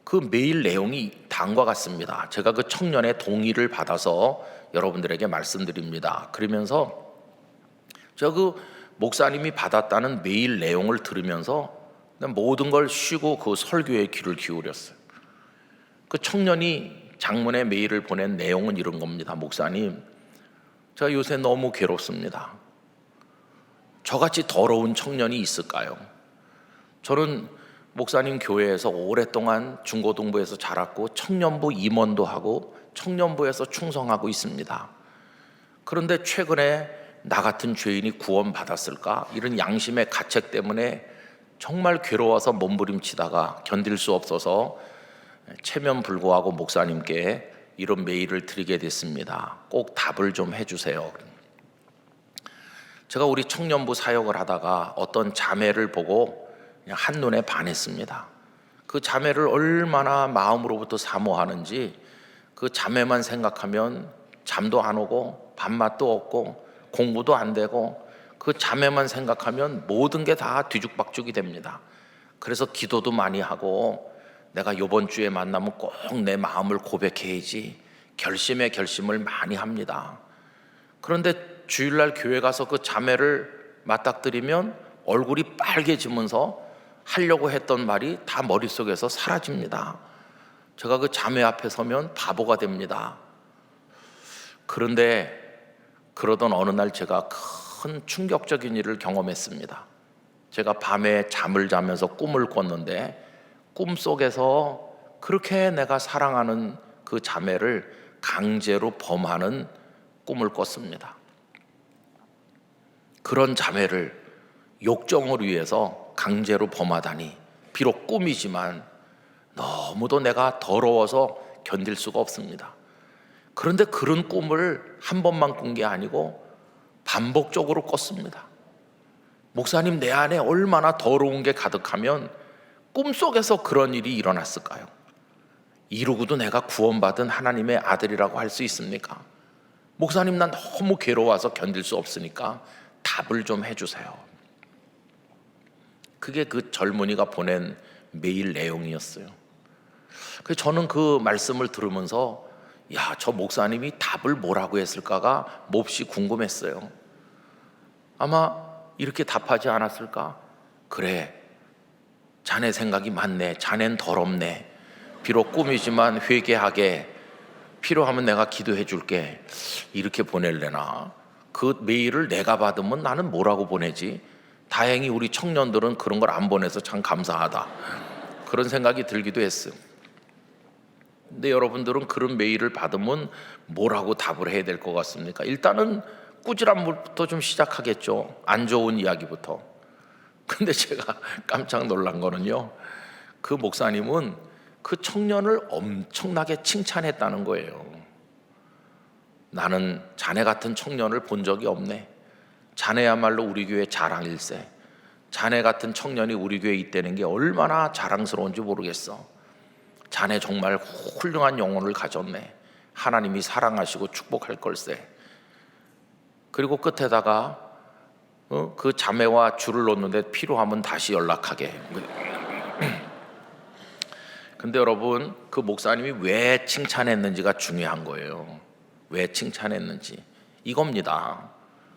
그 메일 내용이 다음과 같습니다. 제가 그 청년의 동의를 받아서 여러분들에게 말씀드립니다. 그러면서 제가 그 목사님이 받았다는 메일 내용을 들으면서 모든 걸 쉬고 그 설교에 귀를 기울였어요. 그 청년이 장문의 메일을 보낸 내용은 이런 겁니다. 목사님, 제가 요새 너무 괴롭습니다. 저같이 더러운 청년이 있을까요? 저는 목사님 교회에서 오랫동안 중고등부에서 자랐고 청년부 임원도 하고 청년부에서 충성하고 있습니다. 그런데 최근에 나 같은 죄인이 구원받았을까? 이런 양심의 가책 때문에 정말 괴로워서 몸부림치다가 견딜 수 없어서 체면불구하고 목사님께 이런 메일을 드리게 됐습니다. 꼭 답을 좀 해주세요. 제가 우리 청년부 사역을 하다가 어떤 자매를 보고 그냥 한눈에 반했습니다. 그 자매를 얼마나 마음으로부터 사모하는지, 그 자매만 생각하면 잠도 안 오고 밥맛도 없고 공부도 안 되고, 그 자매만 생각하면 모든 게 다 뒤죽박죽이 됩니다. 그래서 기도도 많이 하고 내가 이번 주에 만나면 꼭 내 마음을 고백해야지 결심을 많이 합니다. 그런데 주일날 교회 가서 그 자매를 맞닥뜨리면 얼굴이 빨개지면서 하려고 했던 말이 다 머릿속에서 사라집니다. 제가 그 자매 앞에 서면 바보가 됩니다. 그런데 그러던 어느 날 제가 큰 충격적인 일을 경험했습니다. 제가 밤에 잠을 자면서 꿈을 꿨는데, 꿈속에서 그렇게 내가 사랑하는 그 자매를 강제로 범하는 꿈을 꿨습니다. 그런 자매를 욕정을 위해서 강제로 범하다니, 비록 꿈이지만 너무도 내가 더러워서 견딜 수가 없습니다. 그런데 그런 꿈을 한 번만 꾼 게 아니고 반복적으로 꿨습니다. 목사님, 내 안에 얼마나 더러운 게 가득하면 꿈속에서 그런 일이 일어났을까요? 이러고도 내가 구원받은 하나님의 아들이라고 할 수 있습니까? 목사님, 난 너무 괴로워서 견딜 수 없으니까 답을 좀 해주세요. 그게 그 젊은이가 보낸 메일 내용이었어요. 그래서 저는 그 말씀을 들으면서 저 목사님이 답을 뭐라고 했을까가 몹시 궁금했어요. 아마 이렇게 답하지 않았을까? 그래, 자네 생각이 많네. 자넨 더럽네. 비록 꿈이지만 회개하게. 필요하면 내가 기도해 줄게. 이렇게 보낼래나? 그 메일을 내가 받으면 나는 뭐라고 보내지? 다행히 우리 청년들은 그런 걸 안 보내서 참 감사하다. 그런 생각이 들기도 했어요. 근데 여러분들은 그런 메일을 받으면 뭐라고 답을 해야 될 것 같습니까? 일단은 꾸지람 물부터 좀 시작하겠죠. 안 좋은 이야기부터. 근데 제가 깜짝 놀란 거는요, 그 목사님은 그 청년을 엄청나게 칭찬했다는 거예요. 나는 자네 같은 청년을 본 적이 없네. 자네야말로 우리 교회 자랑일세. 자네 같은 청년이 우리 교회에 있다는 게 얼마나 자랑스러운지 모르겠어. 자네 정말 훌륭한 영혼을 가졌네. 하나님이 사랑하시고 축복할 걸세. 그리고 끝에다가 그 자매와 줄을 놓는데 필요하면 다시 연락하게. 근데 여러분, 그 목사님이 왜 칭찬했는지가 중요한 거예요. 왜 칭찬했는지 이겁니다.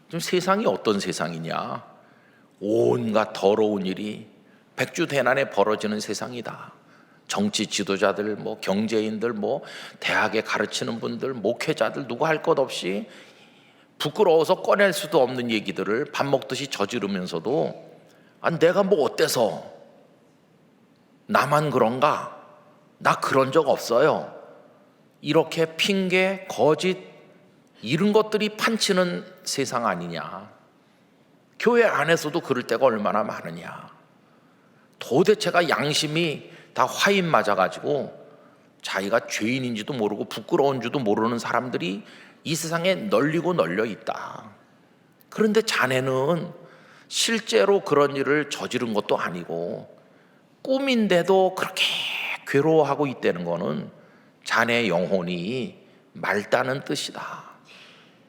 지금 세상이 어떤 세상이냐? 온갖 더러운 일이 백주대난에 벌어지는 세상이다. 정치 지도자들, 뭐 경제인들, 뭐 대학에 가르치는 분들, 목회자들 누구 할 것 없이 부끄러워서 꺼낼 수도 없는 얘기들을 밥 먹듯이 저지르면서도 내가 뭐 어때서 나만 그런가? 나 그런 적 없어요. 이렇게 핑계, 거짓 이런 것들이 판치는 세상 아니냐. 교회 안에서도 그럴 때가 얼마나 많으냐. 도대체가 양심이 다 화인 맞아가지고 자기가 죄인인지도 모르고 부끄러운 줄도 모르는 사람들이 이 세상에 널리고 널려 있다. 그런데 자네는 실제로 그런 일을 저지른 것도 아니고 꿈인데도 그렇게 괴로워하고 있다는 거는 자네의 영혼이 맑다는 뜻이다.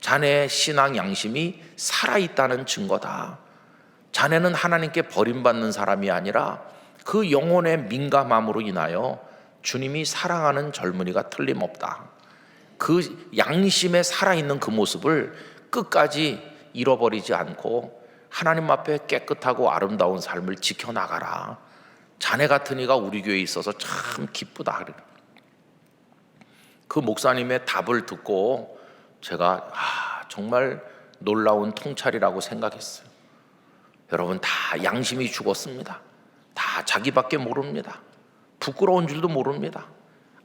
자네의 신앙 양심이 살아있다는 증거다. 자네는 하나님께 버림받는 사람이 아니라 그 영혼의 민감함으로 인하여 주님이 사랑하는 젊은이가 틀림없다. 그 양심에 살아있는 그 모습을 끝까지 잃어버리지 않고 하나님 앞에 깨끗하고 아름다운 삶을 지켜나가라. 자네 같은 이가 우리 교회에 있어서 참 기쁘다. 그 목사님의 답을 듣고 제가 정말 놀라운 통찰이라고 생각했어요. 여러분, 다 양심이 죽었습니다. 다 자기밖에 모릅니다. 부끄러운 줄도 모릅니다.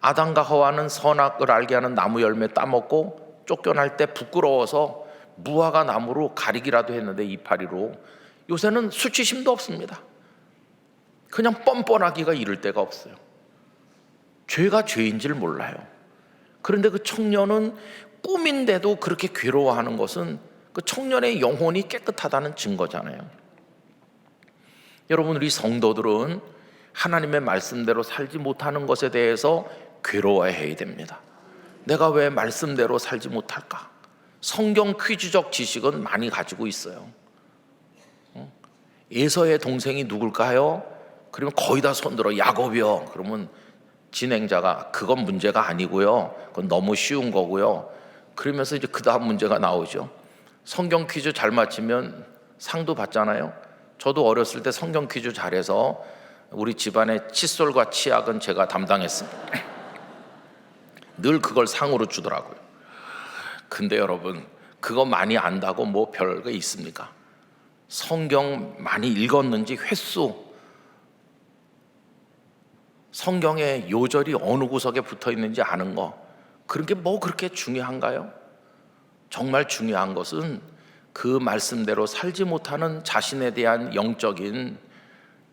아담과 하와는 선악을 알게 하는 나무 열매 따먹고 쫓겨날 때 부끄러워서 무화과 나무로 가리기라도 했는데 이파리로. 요새는 수치심도 없습니다. 그냥 뻔뻔하기가 이를 데가 없어요. 죄가 죄인지를 몰라요. 그런데 그 청년은 꿈인데도 그렇게 괴로워하는 것은 그 청년의 영혼이 깨끗하다는 증거잖아요. 여러분, 우리 성도들은 하나님의 말씀대로 살지 못하는 것에 대해서 괴로워해야 됩니다. 내가 왜 말씀대로 살지 못할까? 성경 퀴즈적 지식은 많이 가지고 있어요. 에서의 동생이 누굴까요? 그러면 거의 다 손들어. 야곱이요. 그러면 진행자가 그건 문제가 아니고요. 그건 너무 쉬운 거고요. 그러면서 이제 그 다음 문제가 나오죠. 성경 퀴즈 잘 맞히면 상도 받잖아요. 저도 어렸을 때 성경 퀴즈 잘해서 우리 집안의 칫솔과 치약은 제가 담당했습니다. 늘 그걸 상으로 주더라고요. 근데 여러분, 그거 많이 안다고 뭐 별거 있습니까? 성경 많이 읽었는지 횟수, 성경의 요절이 어느 구석에 붙어 있는지 아는 거, 그런 게 뭐 그렇게 중요한가요? 정말 중요한 것은 그 말씀대로 살지 못하는 자신에 대한 영적인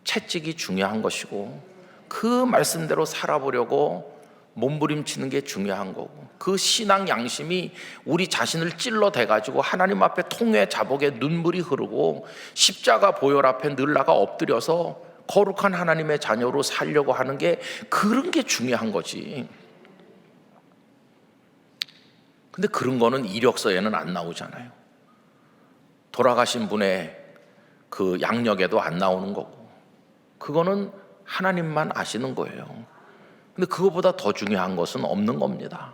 채찍이 중요한 것이고, 그 말씀대로 살아보려고 몸부림치는 게 중요한 거고, 그 신앙 양심이 우리 자신을 찔러대가지고 하나님 앞에 통회 자복에 눈물이 흐르고 십자가 보혈 앞에 늘 나가 엎드려서 거룩한 하나님의 자녀로 살려고 하는 게, 그런 게 중요한 거지. 근데 그런 거는 이력서에는 안 나오잖아요. 돌아가신 분의 그 양력에도 안 나오는 거고, 그거는 하나님만 아시는 거예요. 근데 그거보다 더 중요한 것은 없는 겁니다.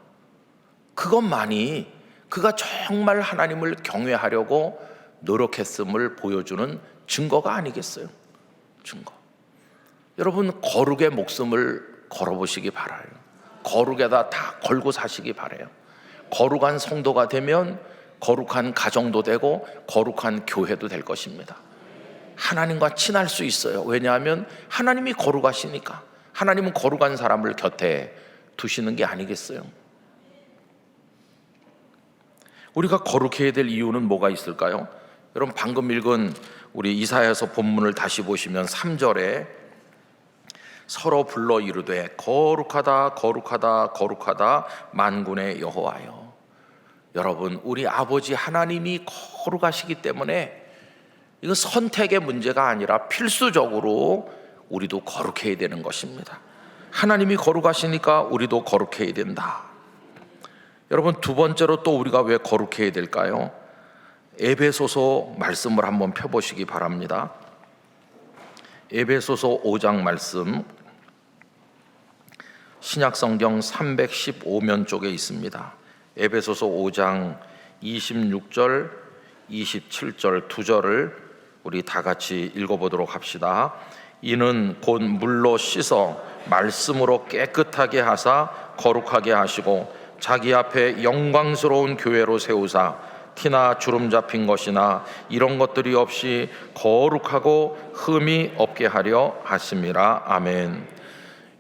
그것만이 그가 정말 하나님을 경외하려고 노력했음을 보여주는 증거가 아니겠어요? 증거. 여러분, 거룩의 목숨을 걸어보시기 바라요. 거룩에다 다 걸고 사시기 바라요. 거룩한 성도가 되면 거룩한 가정도 되고 거룩한 교회도 될 것입니다. 하나님과 친할 수 있어요. 왜냐하면 하나님이 거룩하시니까. 하나님은 거룩한 사람을 곁에 두시는 게 아니겠어요? 우리가 거룩해야 될 이유는 뭐가 있을까요? 여러분, 방금 읽은 우리 이사야서 본문을 다시 보시면 3절에 서로 불러 이르되 거룩하다 거룩하다 거룩하다 만군의 여호와여. 여러분, 우리 아버지 하나님이 거룩하시기 때문에 이건 선택의 문제가 아니라 필수적으로 우리도 거룩해야 되는 것입니다. 하나님이 거룩하시니까 우리도 거룩해야 된다. 여러분, 두 번째로 또 우리가 왜 거룩해야 될까요? 에베소서 말씀을 한번 펴보시기 바랍니다. 에베소서 5장 말씀, 신약성경 315면 쪽에 있습니다. 에베소서 5장 26절, 27절 두 절을 우리 다 같이 읽어보도록 합시다. 이는 곧 물로 씻어 말씀으로 깨끗하게 하사 거룩하게 하시고 자기 앞에 영광스러운 교회로 세우사 티나 주름 잡힌 것이나 이런 것들이 없이 거룩하고 흠이 없게 하려 하심이라. 아멘.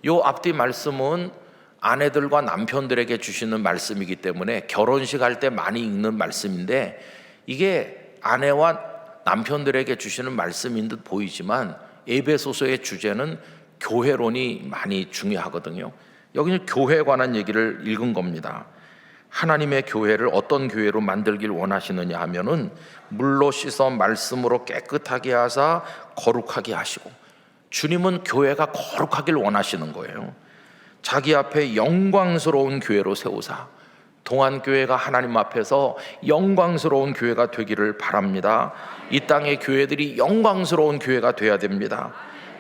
요 앞뒤 말씀은 아내들과 남편들에게 주시는 말씀이기 때문에 결혼식 할 때 많이 읽는 말씀인데, 이게 아내와 남편들에게 주시는 말씀인 듯 보이지만 에베소서의 주제는 교회론이 많이 중요하거든요. 여기는 교회에 관한 얘기를 읽은 겁니다. 하나님의 교회를 어떤 교회로 만들길 원하시느냐 하면은 물로 씻어 말씀으로 깨끗하게 하사 거룩하게 하시고, 주님은 교회가 거룩하길 원하시는 거예요. 자기 앞에 영광스러운 교회로 세우사, 동안교회가 하나님 앞에서 영광스러운 교회가 되기를 바랍니다. 이 땅의 교회들이 영광스러운 교회가 돼야 됩니다.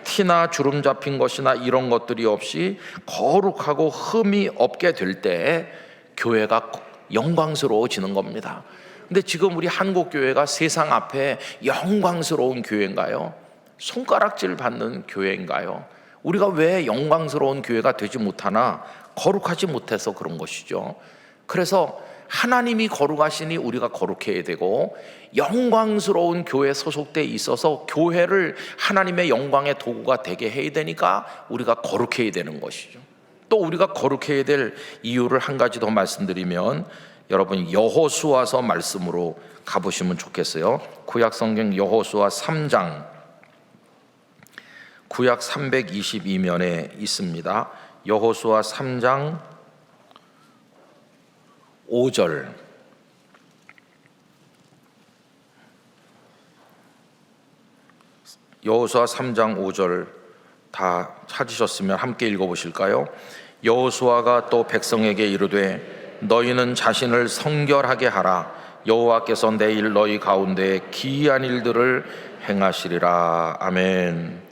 티나 주름 잡힌 것이나 이런 것들이 없이 거룩하고 흠이 없게 될 때 교회가 영광스러워지는 겁니다. 근데 지금 우리 한국교회가 세상 앞에 영광스러운 교회인가요? 손가락질 받는 교회인가요? 우리가 왜 영광스러운 교회가 되지 못하나? 거룩하지 못해서 그런 것이죠. 그래서 하나님이 거룩하시니 우리가 거룩해야 되고, 영광스러운 교회에 소속돼 있어서 교회를 하나님의 영광의 도구가 되게 해야 되니까 우리가 거룩해야 되는 것이죠. 또 우리가 거룩해야 될 이유를 한 가지 더 말씀드리면, 여러분 여호수아서 말씀으로 가보시면 좋겠어요. 구약성경 여호수아 3장, 구약 322면에 있습니다. 여호수아 3장 5절. 여호수아 3장 5절 다 찾으셨으면 함께 읽어보실까요? 여호수아가 또 백성에게 이르되 너희는 자신을 성결하게 하라. 여호와께서 내일 너희 가운데 기이한 일들을 행하시리라. 아멘.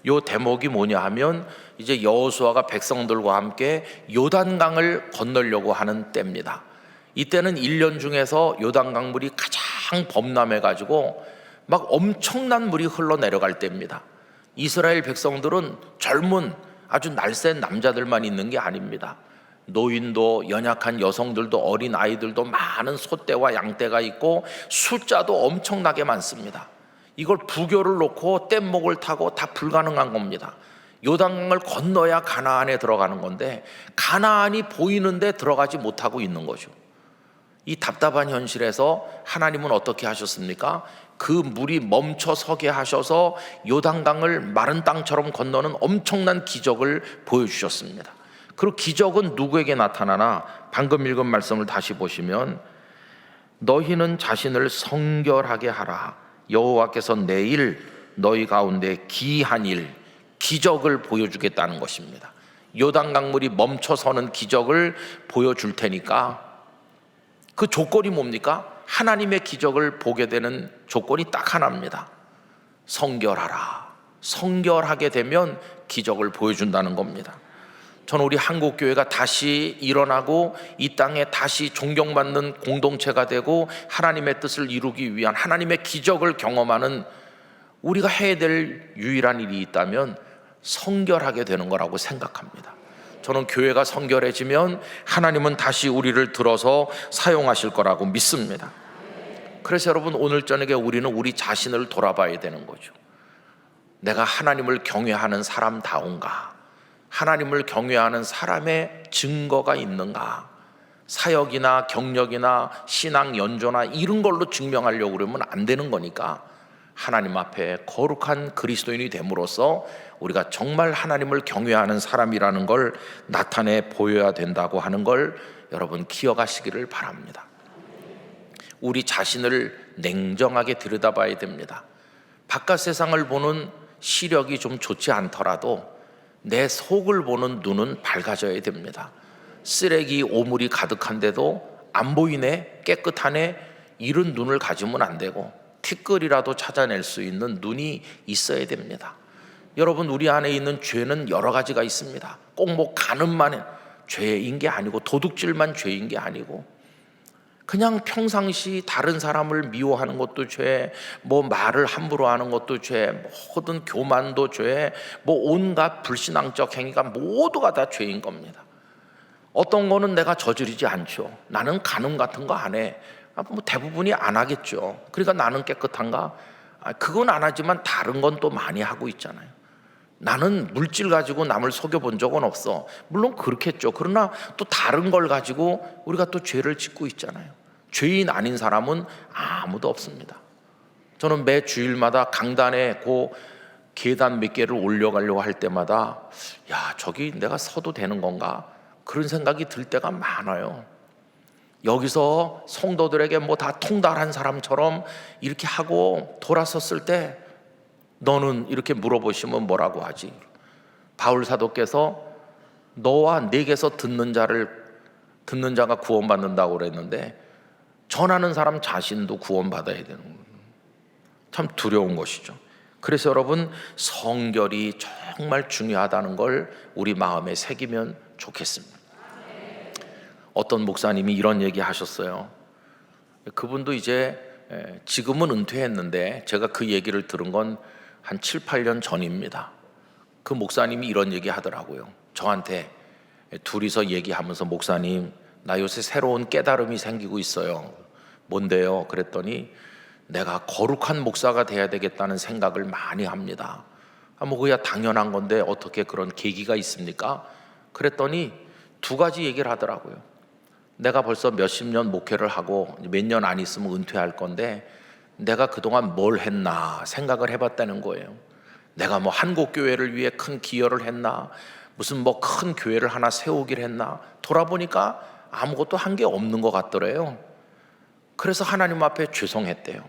요 대목이 뭐냐 하면, 이제 여호수아가 백성들과 함께 요단강을 건너려고 하는 때입니다. 이때는 1년 중에서 요단강 물이 가장 범람해 가지고 막 엄청난 물이 흘러내려갈 때입니다. 이스라엘 백성들은 젊은 아주 날쌘 남자들만 있는 게 아닙니다. 노인도, 연약한 여성들도, 어린 아이들도, 많은 소떼와 양떼가 있고 숫자도 엄청나게 많습니다. 이걸 부교를 놓고 뗏목을 타고 다 불가능한 겁니다. 요단강을 건너야 가나안에 들어가는 건데 가나안이 보이는데 들어가지 못하고 있는 거죠. 이 답답한 현실에서 하나님은 어떻게 하셨습니까? 그 물이 멈춰 서게 하셔서 요단강을 마른 땅처럼 건너는 엄청난 기적을 보여주셨습니다. 그리고 기적은 누구에게 나타나나? 방금 읽은 말씀을 다시 보시면 너희는 자신을 성결하게 하라. 여호와께서 내일 너희 가운데 기이한 일, 기적을 보여주겠다는 것입니다. 요단강 물이 멈춰서는 기적을 보여줄 테니까, 그 조건이 뭡니까? 하나님의 기적을 보게 되는 조건이 딱 하나입니다. 성결하라. 성결하게 되면 기적을 보여준다는 겁니다. 저는 우리 한국교회가 다시 일어나고 이 땅에 다시 존경받는 공동체가 되고 하나님의 뜻을 이루기 위한 하나님의 기적을 경험하는, 우리가 해야 될 유일한 일이 있다면 성결하게 되는 거라고 생각합니다. 저는 교회가 성결해지면 하나님은 다시 우리를 들어서 사용하실 거라고 믿습니다. 그래서 여러분, 오늘 저녁에 우리는 우리 자신을 돌아봐야 되는 거죠. 내가 하나님을 경외하는 사람다운가? 하나님을 경외하는 사람의 증거가 있는가? 사역이나 경력이나 신앙 연조나 이런 걸로 증명하려고 그러면 안 되는 거니까 하나님 앞에 거룩한 그리스도인이 됨으로써 우리가 정말 하나님을 경외하는 사람이라는 걸 나타내 보여야 된다고 하는 걸 여러분 기억하시기를 바랍니다. 우리 자신을 냉정하게 들여다봐야 됩니다. 바깥 세상을 보는 시력이 좀 좋지 않더라도 내 속을 보는 눈은 밝아져야 됩니다. 쓰레기 오물이 가득한데도 안 보이네, 깨끗하네, 이런 눈을 가지면 안 되고 티끌이라도 찾아낼 수 있는 눈이 있어야 됩니다. 여러분, 우리 안에 있는 죄는 여러 가지가 있습니다. 꼭 뭐 간음만 죄인 게 아니고 도둑질만 죄인 게 아니고 그냥 평상시 다른 사람을 미워하는 것도 죄, 뭐 말을 함부로 하는 것도 죄, 모든 교만도 죄, 뭐 온갖 불신앙적 행위가 모두가 다 죄인 겁니다. 어떤 거는 내가 저지르지 않죠. 나는 간음 같은 거 안 해. 뭐 대부분이 안 하겠죠. 그러니까 나는 깨끗한가? 그건 안 하지만 다른 건 또 많이 하고 있잖아요. 나는 물질 가지고 남을 속여본 적은 없어. 물론 그렇겠죠. 그러나 또 다른 걸 가지고 우리가 또 죄를 짓고 있잖아요. 죄인 아닌 사람은 아무도 없습니다. 저는 매 주일마다 강단에 그 계단 몇 개를 올려가려고 할 때마다 야, 저기 내가 서도 되는 건가? 그런 생각이 들 때가 많아요. 여기서 성도들에게 뭐 다 통달한 사람처럼 이렇게 하고 돌아섰을 때 너는 이렇게 물어보시면 뭐라고 하지? 바울 사도께서 너와 내게서 듣는 자가 구원받는다고 그랬는데 전하는 사람 자신도 구원받아야 되는 거예요. 참 두려운 것이죠. 그래서 여러분, 성결이 정말 중요하다는 걸 우리 마음에 새기면 좋겠습니다. 어떤 목사님이 이런 얘기 하셨어요. 그분도 이제 지금은 은퇴했는데 제가 그 얘기를 들은 건 한 7, 8년 전입니다. 그 목사님이 이런 얘기 하더라고요. 저한테 둘이서 얘기하면서 목사님, 나 요새 새로운 깨달음이 생기고 있어요. 뭔데요? 그랬더니 내가 거룩한 목사가 돼야 되겠다는 생각을 많이 합니다. 뭐 그야 당연한 건데 어떻게 그런 계기가 있습니까? 그랬더니 두 가지 얘기를 하더라고요. 내가 벌써 몇십 년 목회를 하고 몇 년 안 있으면 은퇴할 건데 내가 그동안 뭘 했나 생각을 해봤다는 거예요. 내가 뭐 한국교회를 위해 큰 기여를 했나, 무슨 뭐 큰 교회를 하나 세우기를 했나, 돌아보니까 아무것도 한 게 없는 것 같더래요. 그래서 하나님 앞에 죄송했대요.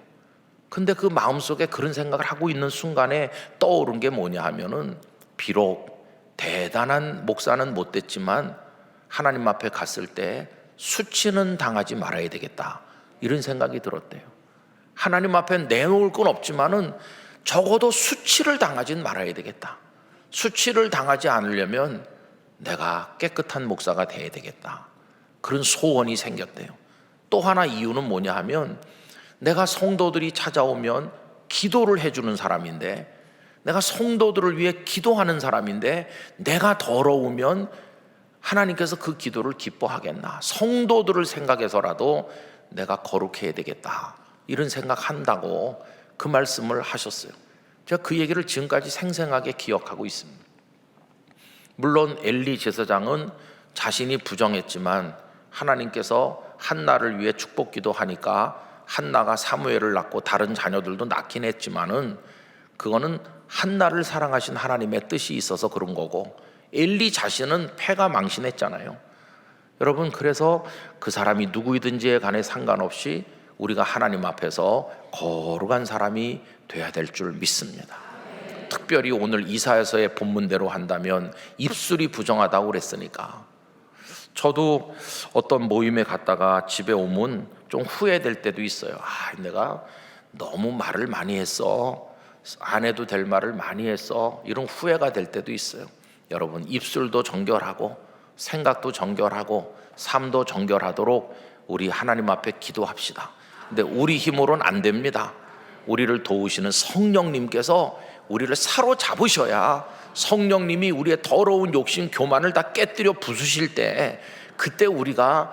근데 그 마음속에 그런 생각을 하고 있는 순간에 떠오른 게 뭐냐 하면은 비록 대단한 목사는 못 됐지만 하나님 앞에 갔을 때 수치는 당하지 말아야 되겠다, 이런 생각이 들었대요. 하나님 앞에 내놓을 건 없지만은 적어도 수치를 당하진 말아야 되겠다. 수치를 당하지 않으려면 내가 깨끗한 목사가 돼야 되겠다, 그런 소원이 생겼대요. 또 하나 이유는 뭐냐 하면 내가 성도들이 찾아오면 기도를 해주는 사람인데, 내가 성도들을 위해 기도하는 사람인데 내가 더러우면 하나님께서 그 기도를 기뻐하겠나? 성도들을 생각해서라도 내가 거룩해야 되겠다, 이런 생각한다고 그 말씀을 하셨어요. 제가 그 얘기를 지금까지 생생하게 기억하고 있습니다. 물론 엘리 제사장은 자신이 부정했지만 하나님께서 한나를 위해 축복 기도하니까 한나가 사무엘을 낳고 다른 자녀들도 낳긴 했지만은 그거는 한나를 사랑하신 하나님의 뜻이 있어서 그런 거고, 엘리 자신은 패가 망신했잖아요. 여러분, 그래서 그 사람이 누구이든지에 관해 상관없이 우리가 하나님 앞에서 거룩한 사람이 돼야 될 줄 믿습니다. 특별히 오늘 이사야서의 본문대로 한다면 입술이 부정하다고 그랬으니까, 저도 어떤 모임에 갔다가 집에 오면 좀 후회될 때도 있어요. 내가 너무 말을 많이 했어, 안 해도 될 말을 많이 했어, 이런 후회가 될 때도 있어요. 여러분, 입술도 정결하고 생각도 정결하고 삶도 정결하도록 우리 하나님 앞에 기도합시다. 근데 우리 힘으로는 안 됩니다. 우리를 도우시는 성령님께서 우리를 사로잡으셔야 성령님이 우리의 더러운 욕심, 교만을 다 깨뜨려 부수실 때, 그때 우리가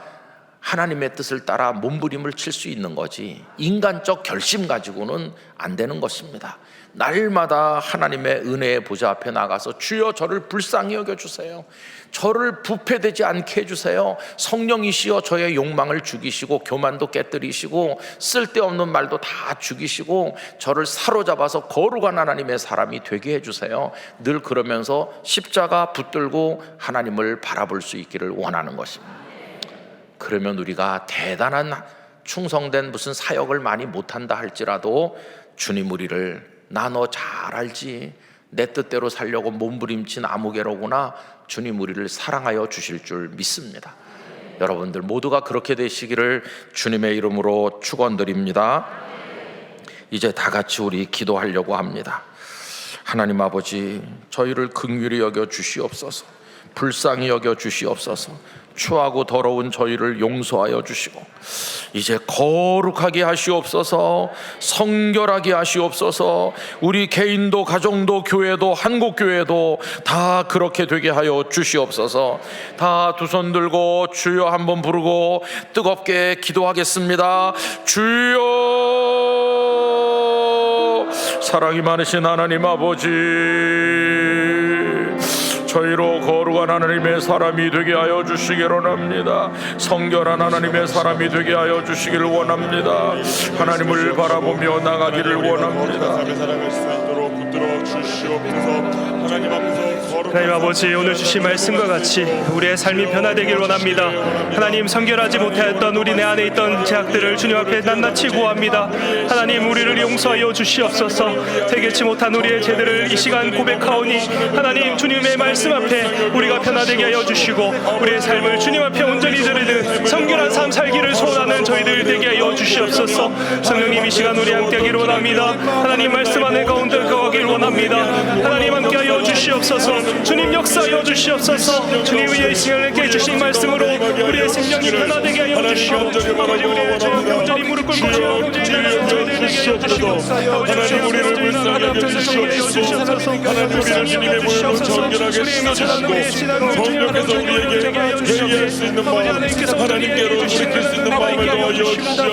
하나님의 뜻을 따라 몸부림을 칠 수 있는 거지, 인간적 결심 가지고는 안 되는 것입니다. 날마다 하나님의 은혜의 보좌 앞에 나가서 주여 저를 불쌍히 여겨주세요, 저를 부패되지 않게 해주세요, 성령이시여 저의 욕망을 죽이시고 교만도 깨뜨리시고 쓸데없는 말도 다 죽이시고 저를 사로잡아서 거룩한 하나님의 사람이 되게 해주세요. 늘 그러면서 십자가 붙들고 하나님을 바라볼 수 있기를 원하는 것입니다. 그러면 우리가 대단한 충성된 무슨 사역을 많이 못한다 할지라도 주님 우리를 나 너 잘 알지, 내 뜻대로 살려고 몸부림친 아무개로구나, 주님 우리를 사랑하여 주실 줄 믿습니다. 여러분들 모두가 그렇게 되시기를 주님의 이름으로 축원드립니다. 이제 다 같이 우리 기도하려고 합니다. 하나님 아버지, 저희를 긍휼히 여겨 주시옵소서, 불쌍히 여겨 주시옵소서, 추하고 더러운 저희를 용서하여 주시고 이제 거룩하게 하시옵소서, 성결하게 하시옵소서. 우리 개인도 가정도 교회도 한국교회도 다 그렇게 되게 하여 주시옵소서. 다 두 손 들고 주여 한번 부르고 뜨겁게 기도하겠습니다. 주여, 사랑이 많으신 하나님 아버지, 저희로 거룩한 하나님의 사람이 되게 하여 주시기를 원합니다. 성결한 하나님의 사람이 되게 하여 주시기를 원합니다. 하나님을 바라보며 나가기를 원합니다. 사랑을 수 있도록 붙들어 주시옵소서. 하나님 앞에서 하나님 아버지, 오늘 주신 말씀과 같이 우리의 삶이 변화되길 원합니다. 하나님, 성결하지 못하였던 우리 내 안에 있던 죄악들을 주님 앞에 낱낱이 구합니다. 하나님, 우리를 용서하여 주시옵소서. 해결치 못한 우리의 죄들을 이 시간 고백하오니 하나님, 주님의 말씀 앞에 우리가 변화되게 하여 주시고 우리의 삶을 주님 앞에 온전히 드리는 성결한 삶 살기를 소원하는 저희들 되게 하여 주시옵소서. 성령님, 이 시간 우리 함께 하기를 원합니다. 하나님 말씀 안에 가운데 거하기를 원합니다. 하나님 함께 하여 주시옵소서. 주님 역사하여 주시옵소서. 주님의 이 시간을 깨 주신 말씀으로 우리의 생명이 변화되게 하여 주시오. 아버지, 우리의 죄 앞에 온전히 무릎 꿇고 주여 온전히 나가는 저희들 되게 하여 주시고 하나님 우리를 불쌍히 여겨 주시옵소서. 하나님 우리를 주님의 모습으로 정결하게 씻으시고 성령께서 우리에게 회개할 수 있는 마음, 하나님께로 돌이킬 수 있는 마음을 더하여 주시어서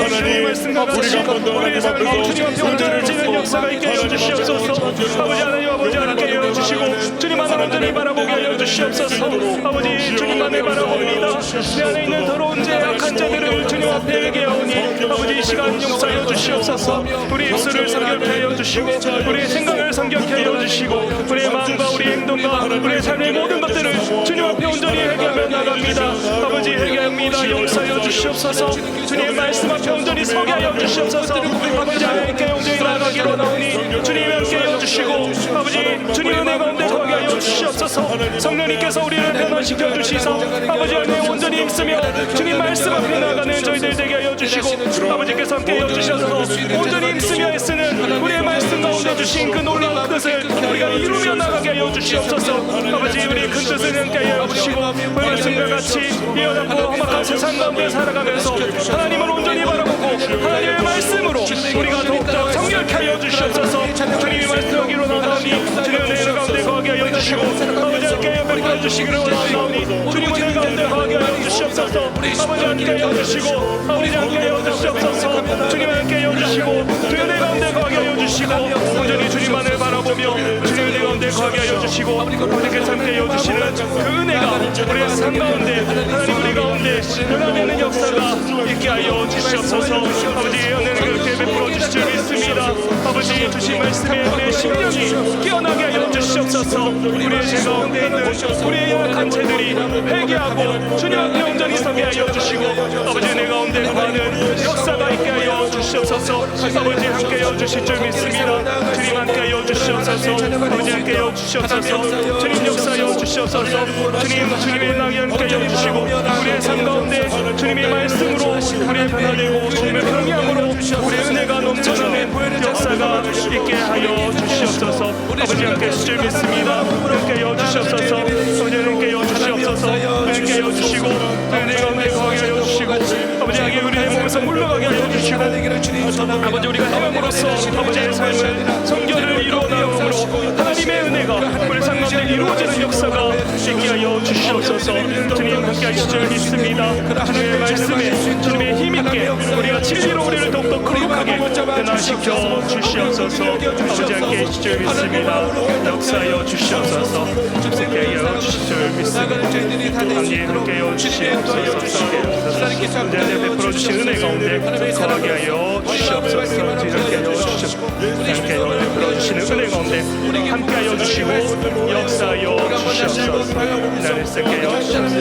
하나님 우리가 한번더 하나님 앞에서 온전을 지는 역사가 있게 하여 주시옵소서. 아버지 하나님, 아버지 하나님께 하여 주시고 주님 하나님 온전히 바라보게 하여 주시옵소서. 아버지, 주님만을 바라봅니다. 내 안에 있는 더러운 죄, 악한 자들을 주님 앞에 회개하오니 아버지, 이 시간 용서하여 주시옵소서. 우리 입술을 성결케 하여 주시고 우리 생각을 성결케 하여 주시고 우리의 마음과 우리 행동과 우리의 삶의 모든 것들을 주님 앞에 온전히 회개하며 나갑니다. 아버지, 회개합니다. 용서하여 주시옵소서. 주님의 말씀 앞에 온전히 서게 하여 주시옵소서. 아버지, 하나님께 온전히 나가기로 나오니 주님 함께 하여 주시고 아버지, 주님 은혜 가운데 거하게 하여 주시옵소서. 성령님께서 우리를 변화시켜 주시서 아버지 안에 온전히 힘쓰며 주님 말씀 앞에 나가는 저희들 되게 하여 주시고 아버지께서 함께 하여 주셔서 온전히 힘쓰며 애쓰는 우리의 말씀 가운데 주신 그 놀라운 뜻을 우리가 이루며 나가게 하여 주시옵소서. 아버지, 우리 큰 뜻을 함께 하여 주시고 말씀과 같이 미련하고 험악한 세상 가운데 살아가면서 하나님을 온전히 바라보고 하나님의 말씀으로 우리가 더욱더 성결케 하여 주시옵소서. 주님이 말씀하기로 나오니 주님의 은혜 가운데 거하게 하여 주시고 아버지 함께 베풀어 주시기를 원하오니 주님 은혜 가운데 거하게 하여 주시옵소서. 아버지 함께 하여 주시고 아버지 함께 하여 주시옵소서. 주님 함께 하여 주시고 주의 은혜 가운데 거하게 하여 주시고 온전히 주님만을 바라보며 주님의 은혜 가운데 거하게 하여 주시고 아버지께서 함께 하여 주시는 그 은혜가 우리의 삶 가운데 하나님 우리 가운데 변화되는 역사가 있게 하여 주시옵소서. 아버지의 은혜를 그렇게 베풀어 주실 줄 믿습니다. 아버지, 주신 말씀에 우리의 심령이 깨어나게 하여 주시옵소서. 우리의 죄 가운데 있는 우리의 연약한 죄들이 회개하고 주님 앞에 온전히 서게 하여 주시고 아버지 은혜 가운데 거하는 역사가 있게 하여 주시옵소서. 아버지 함께 하여 주실 줄 믿습니다. 주님 함께 하여 주시옵소서. 아버지 함께 하여 주시옵소서. 주님 역사하여 주시옵소서. 주님의 낙이 함께 하여 주시고 우리의 삶 가운데 주님의 말씀으로 우리의 변화되고 주님의 평양으로 우리의 은혜가 넘쳐나는 역사가 있게 하여 주시옵소서. 아버지 함께 하실 줄 믿습니다. 함께 하여 주시옵소서. 아버지 함께 하여 주시옵소서. 함께 하여 주시고 은혜 가운데 거하게 하여 주시고 아버지 하게 우리의 몸에서 물러가게 하여 주시고 아버지, 우리가 행함으로써 아버지의 삶을 성결을 이루어 나감으로 하나님의 은혜가 역사가 있게 하여 주시옵소서. 주님 함께 하실 줄 믿습니다. 주님의 말씀에 주님의 힘있게 우리가 진리로 우리를 더욱더 거룩하게 변화시켜 주시옵소서. 아버지 함께 하실 줄 믿습니다. 역사하여 주시옵소서. 함께 하여 주실 줄 믿습니다. 함께 하여 주시옵소서. 우리 안에 베풀어 주신 은혜 가운데 거하게 하여 주시옵소서. 함께 하여 주시옵소서. 함께 하여 베풀어 주시는 은혜 가운데 함께 하여 주시고 역사하여 주시옵소서. 나를 쓰게 하여 주시옵소서.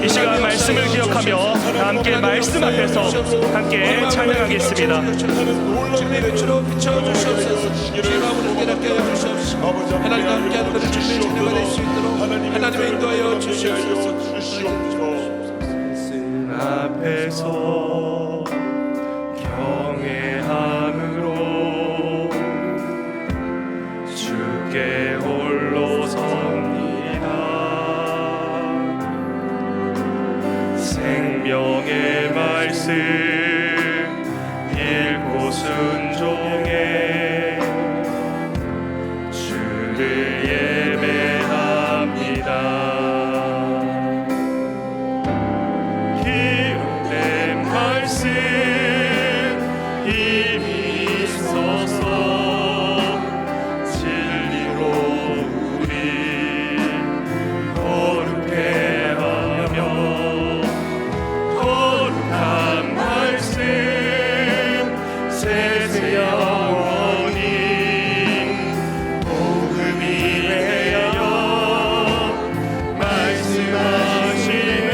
이 시간 말씀을 기억하며 함께 말씀 앞에서 함께 찬양하겠습니다. 놀라운 주로 비춰주시옵소서. 주가 우리를 깨닫게 하여 주시옵소서. 하나님과 함께하는 것을 주님의 은혜가 될 수 있도록 하나님의 인도하여 주시옵소서. 앞에서 경외함으로 주께 홀로 섭니다. 생명의 말씀 읽고 순종해 주를 예배합니다. 힘이 있어서 진리로 우리 거룩해 하며 거룩한 말씀 세세하오니 복음이 하여 말씀하시네.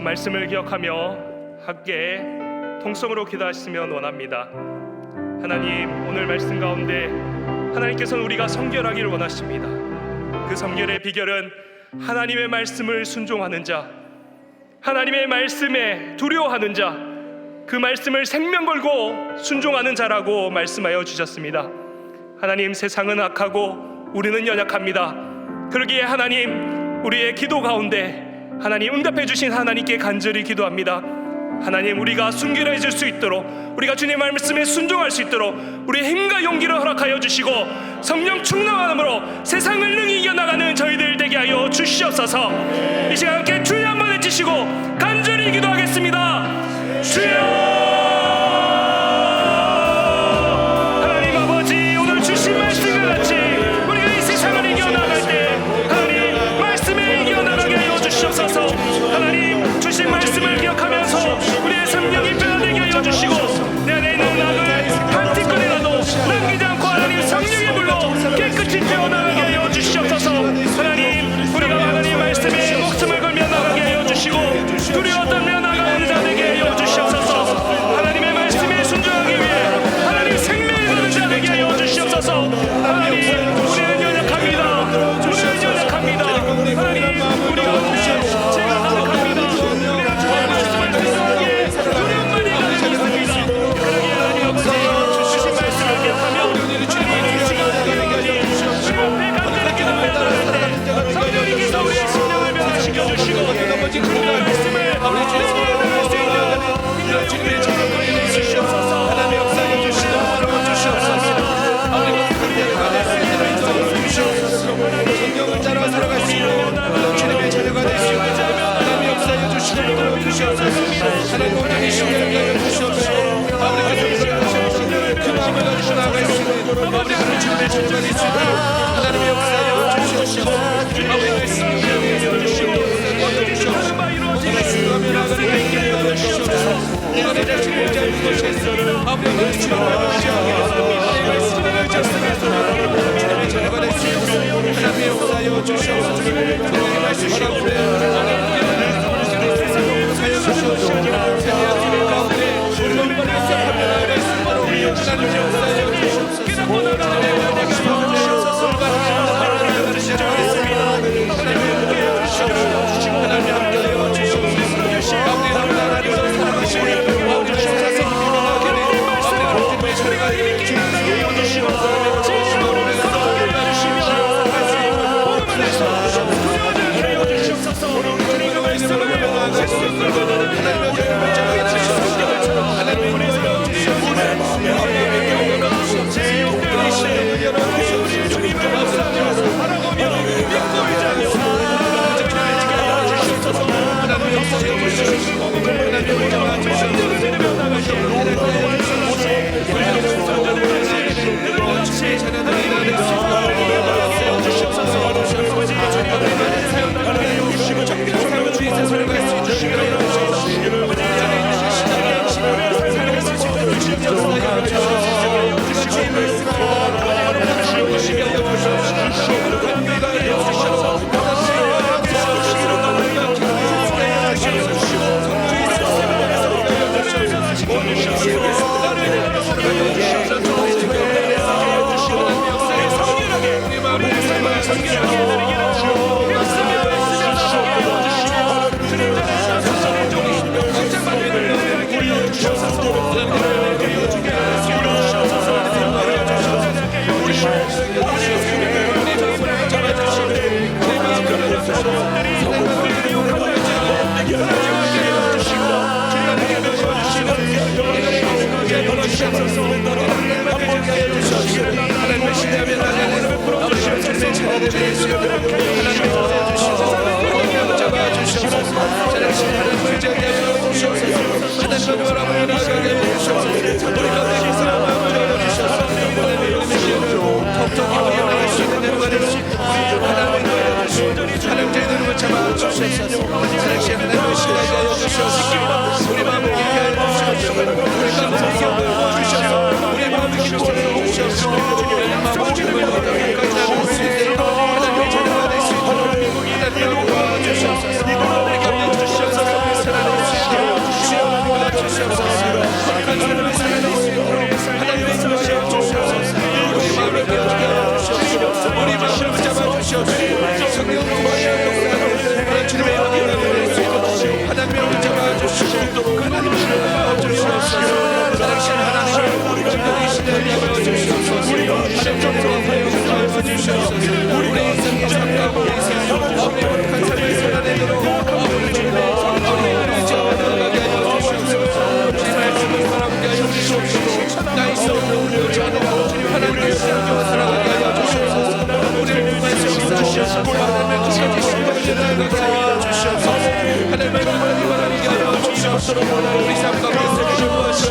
시간 말씀을 기억하며 함께 통성으로 기도하시면 원합니다. 하나님, 오늘 말씀 가운데 하나님께서는 우리가 성결하기를 원하십니다. 그 성결의 비결은 하나님의 말씀을 순종하는 자, 하나님의 말씀에 두려워하는 자, 그 말씀을 생명 걸고 순종하는 자라고 말씀하여 주셨습니다. 하나님, 세상은 악하고 우리는 연약합니다. 그러기에 하나님, 우리의 기도 가운데 하나님 응답해 주신 하나님께 간절히 기도합니다. 하나님, 우리가 순결해질 수 있도록, 우리가 주님의 말씀에 순종할 수 있도록 우리의 힘과 용기를 허락하여 주시고 성령 충만함으로 세상을 능히 이겨나가는 저희들 되게 하여 주시옵소서. 이 시간 함께 주여 한번 외치시고 간절히 기도하겠습니다. 주여! 하나님 아버지, 오늘 주신 말씀과 같이 우리가 이 세상을 이겨나갈 때 하나님 말씀에 이겨나가게 하여 주시옵소서. 하나님 주신 말씀을 기억하면서 우리의 성령이 변화되게 하여 주시고 내 안에 있는 악을 한 티끌이라도 남기지 않고 하나님 성령의 물로 깨끗이 태어나게 하여 주시옵소서. 하나님, 우리가 하나님 말씀에 목숨을 걸며 나가게 하여 주시고 두려워 떨며 나가는 자 되게 하여 주시옵소서. 하나님의 말씀에 순종하기 위해 하나님 생명을 거는 자 되게 하여 주시옵소서. 하나님, 우리는 연약합니다. 우리는 연약합니다. 하나님, 우리 가운데 죄가 가득합니다. 우리가 주의 말씀을 순종하기에 두려움만이 가득 있습니다. 그러기에 하나님 아버지, 주신 말씀을 기억하며 하나님 이 시간에 주님 앞에 간절히 기도하며 나갈 때 성령님께서 우리의 심령을 변화시켜 주시고 주님의 말씀을 나갈 수 있는 주님의 전을 거리해 주시옵소서. 하나님의 역사에 주시고 성경을 따라 살아갈 수 있는 주님의 자녀가 될 수 있는 하나님의 역사에 주시고 하나님 오늘의 시간을 위하여 주시옵소서. 그 마음을 가지고 나아갈 수 있는 아버지 주님의 자녀가 될 수 있는 하나님의 역사에 주시옵소서. 아버지 말씀을 위하여 주시고 어떤 주시옵소서. 말씀하며 나가는 데 하여 주시옵소서. 이번에 자신을 의지하는 것이 아버지 말씀을 말씀을 의지하는 주님의 자녀가 될 수 있는 하나님의 역사에 주시옵소서. 하나님의 말씀 가운데 하여 주시옵소서. 하나님 가운데 우리 말씀하며 나아갈 수 있도록 하나님의 역사에 주시옵소서. 하나님의 주시옵소서. 하나님의 주시옵소서. 하나님 함께 하여 주시옵소서. 가운데 하나님 살아가시고 아버지 주셔서 하나님의 말씀으로 저희가 힘있게 나가게 하여 주시옵소서. 진심으로 살아주시며 복음을 내서 두려워지게 하여 주시옵소서. 주님의 말씀을 세상을 끌고 가는 하나님의 자녀처럼 하나님의 은혜를 주시옵소서. 하나님의 경고가 제 역대이시되 우리 주님의 말씀을 바라보며 믿고 의지하며 하나님의 역사에 주시옵소서. 하나님의 영광 주시옵소서. 우리 마음을 우리 삶 가운데 주시옵소서.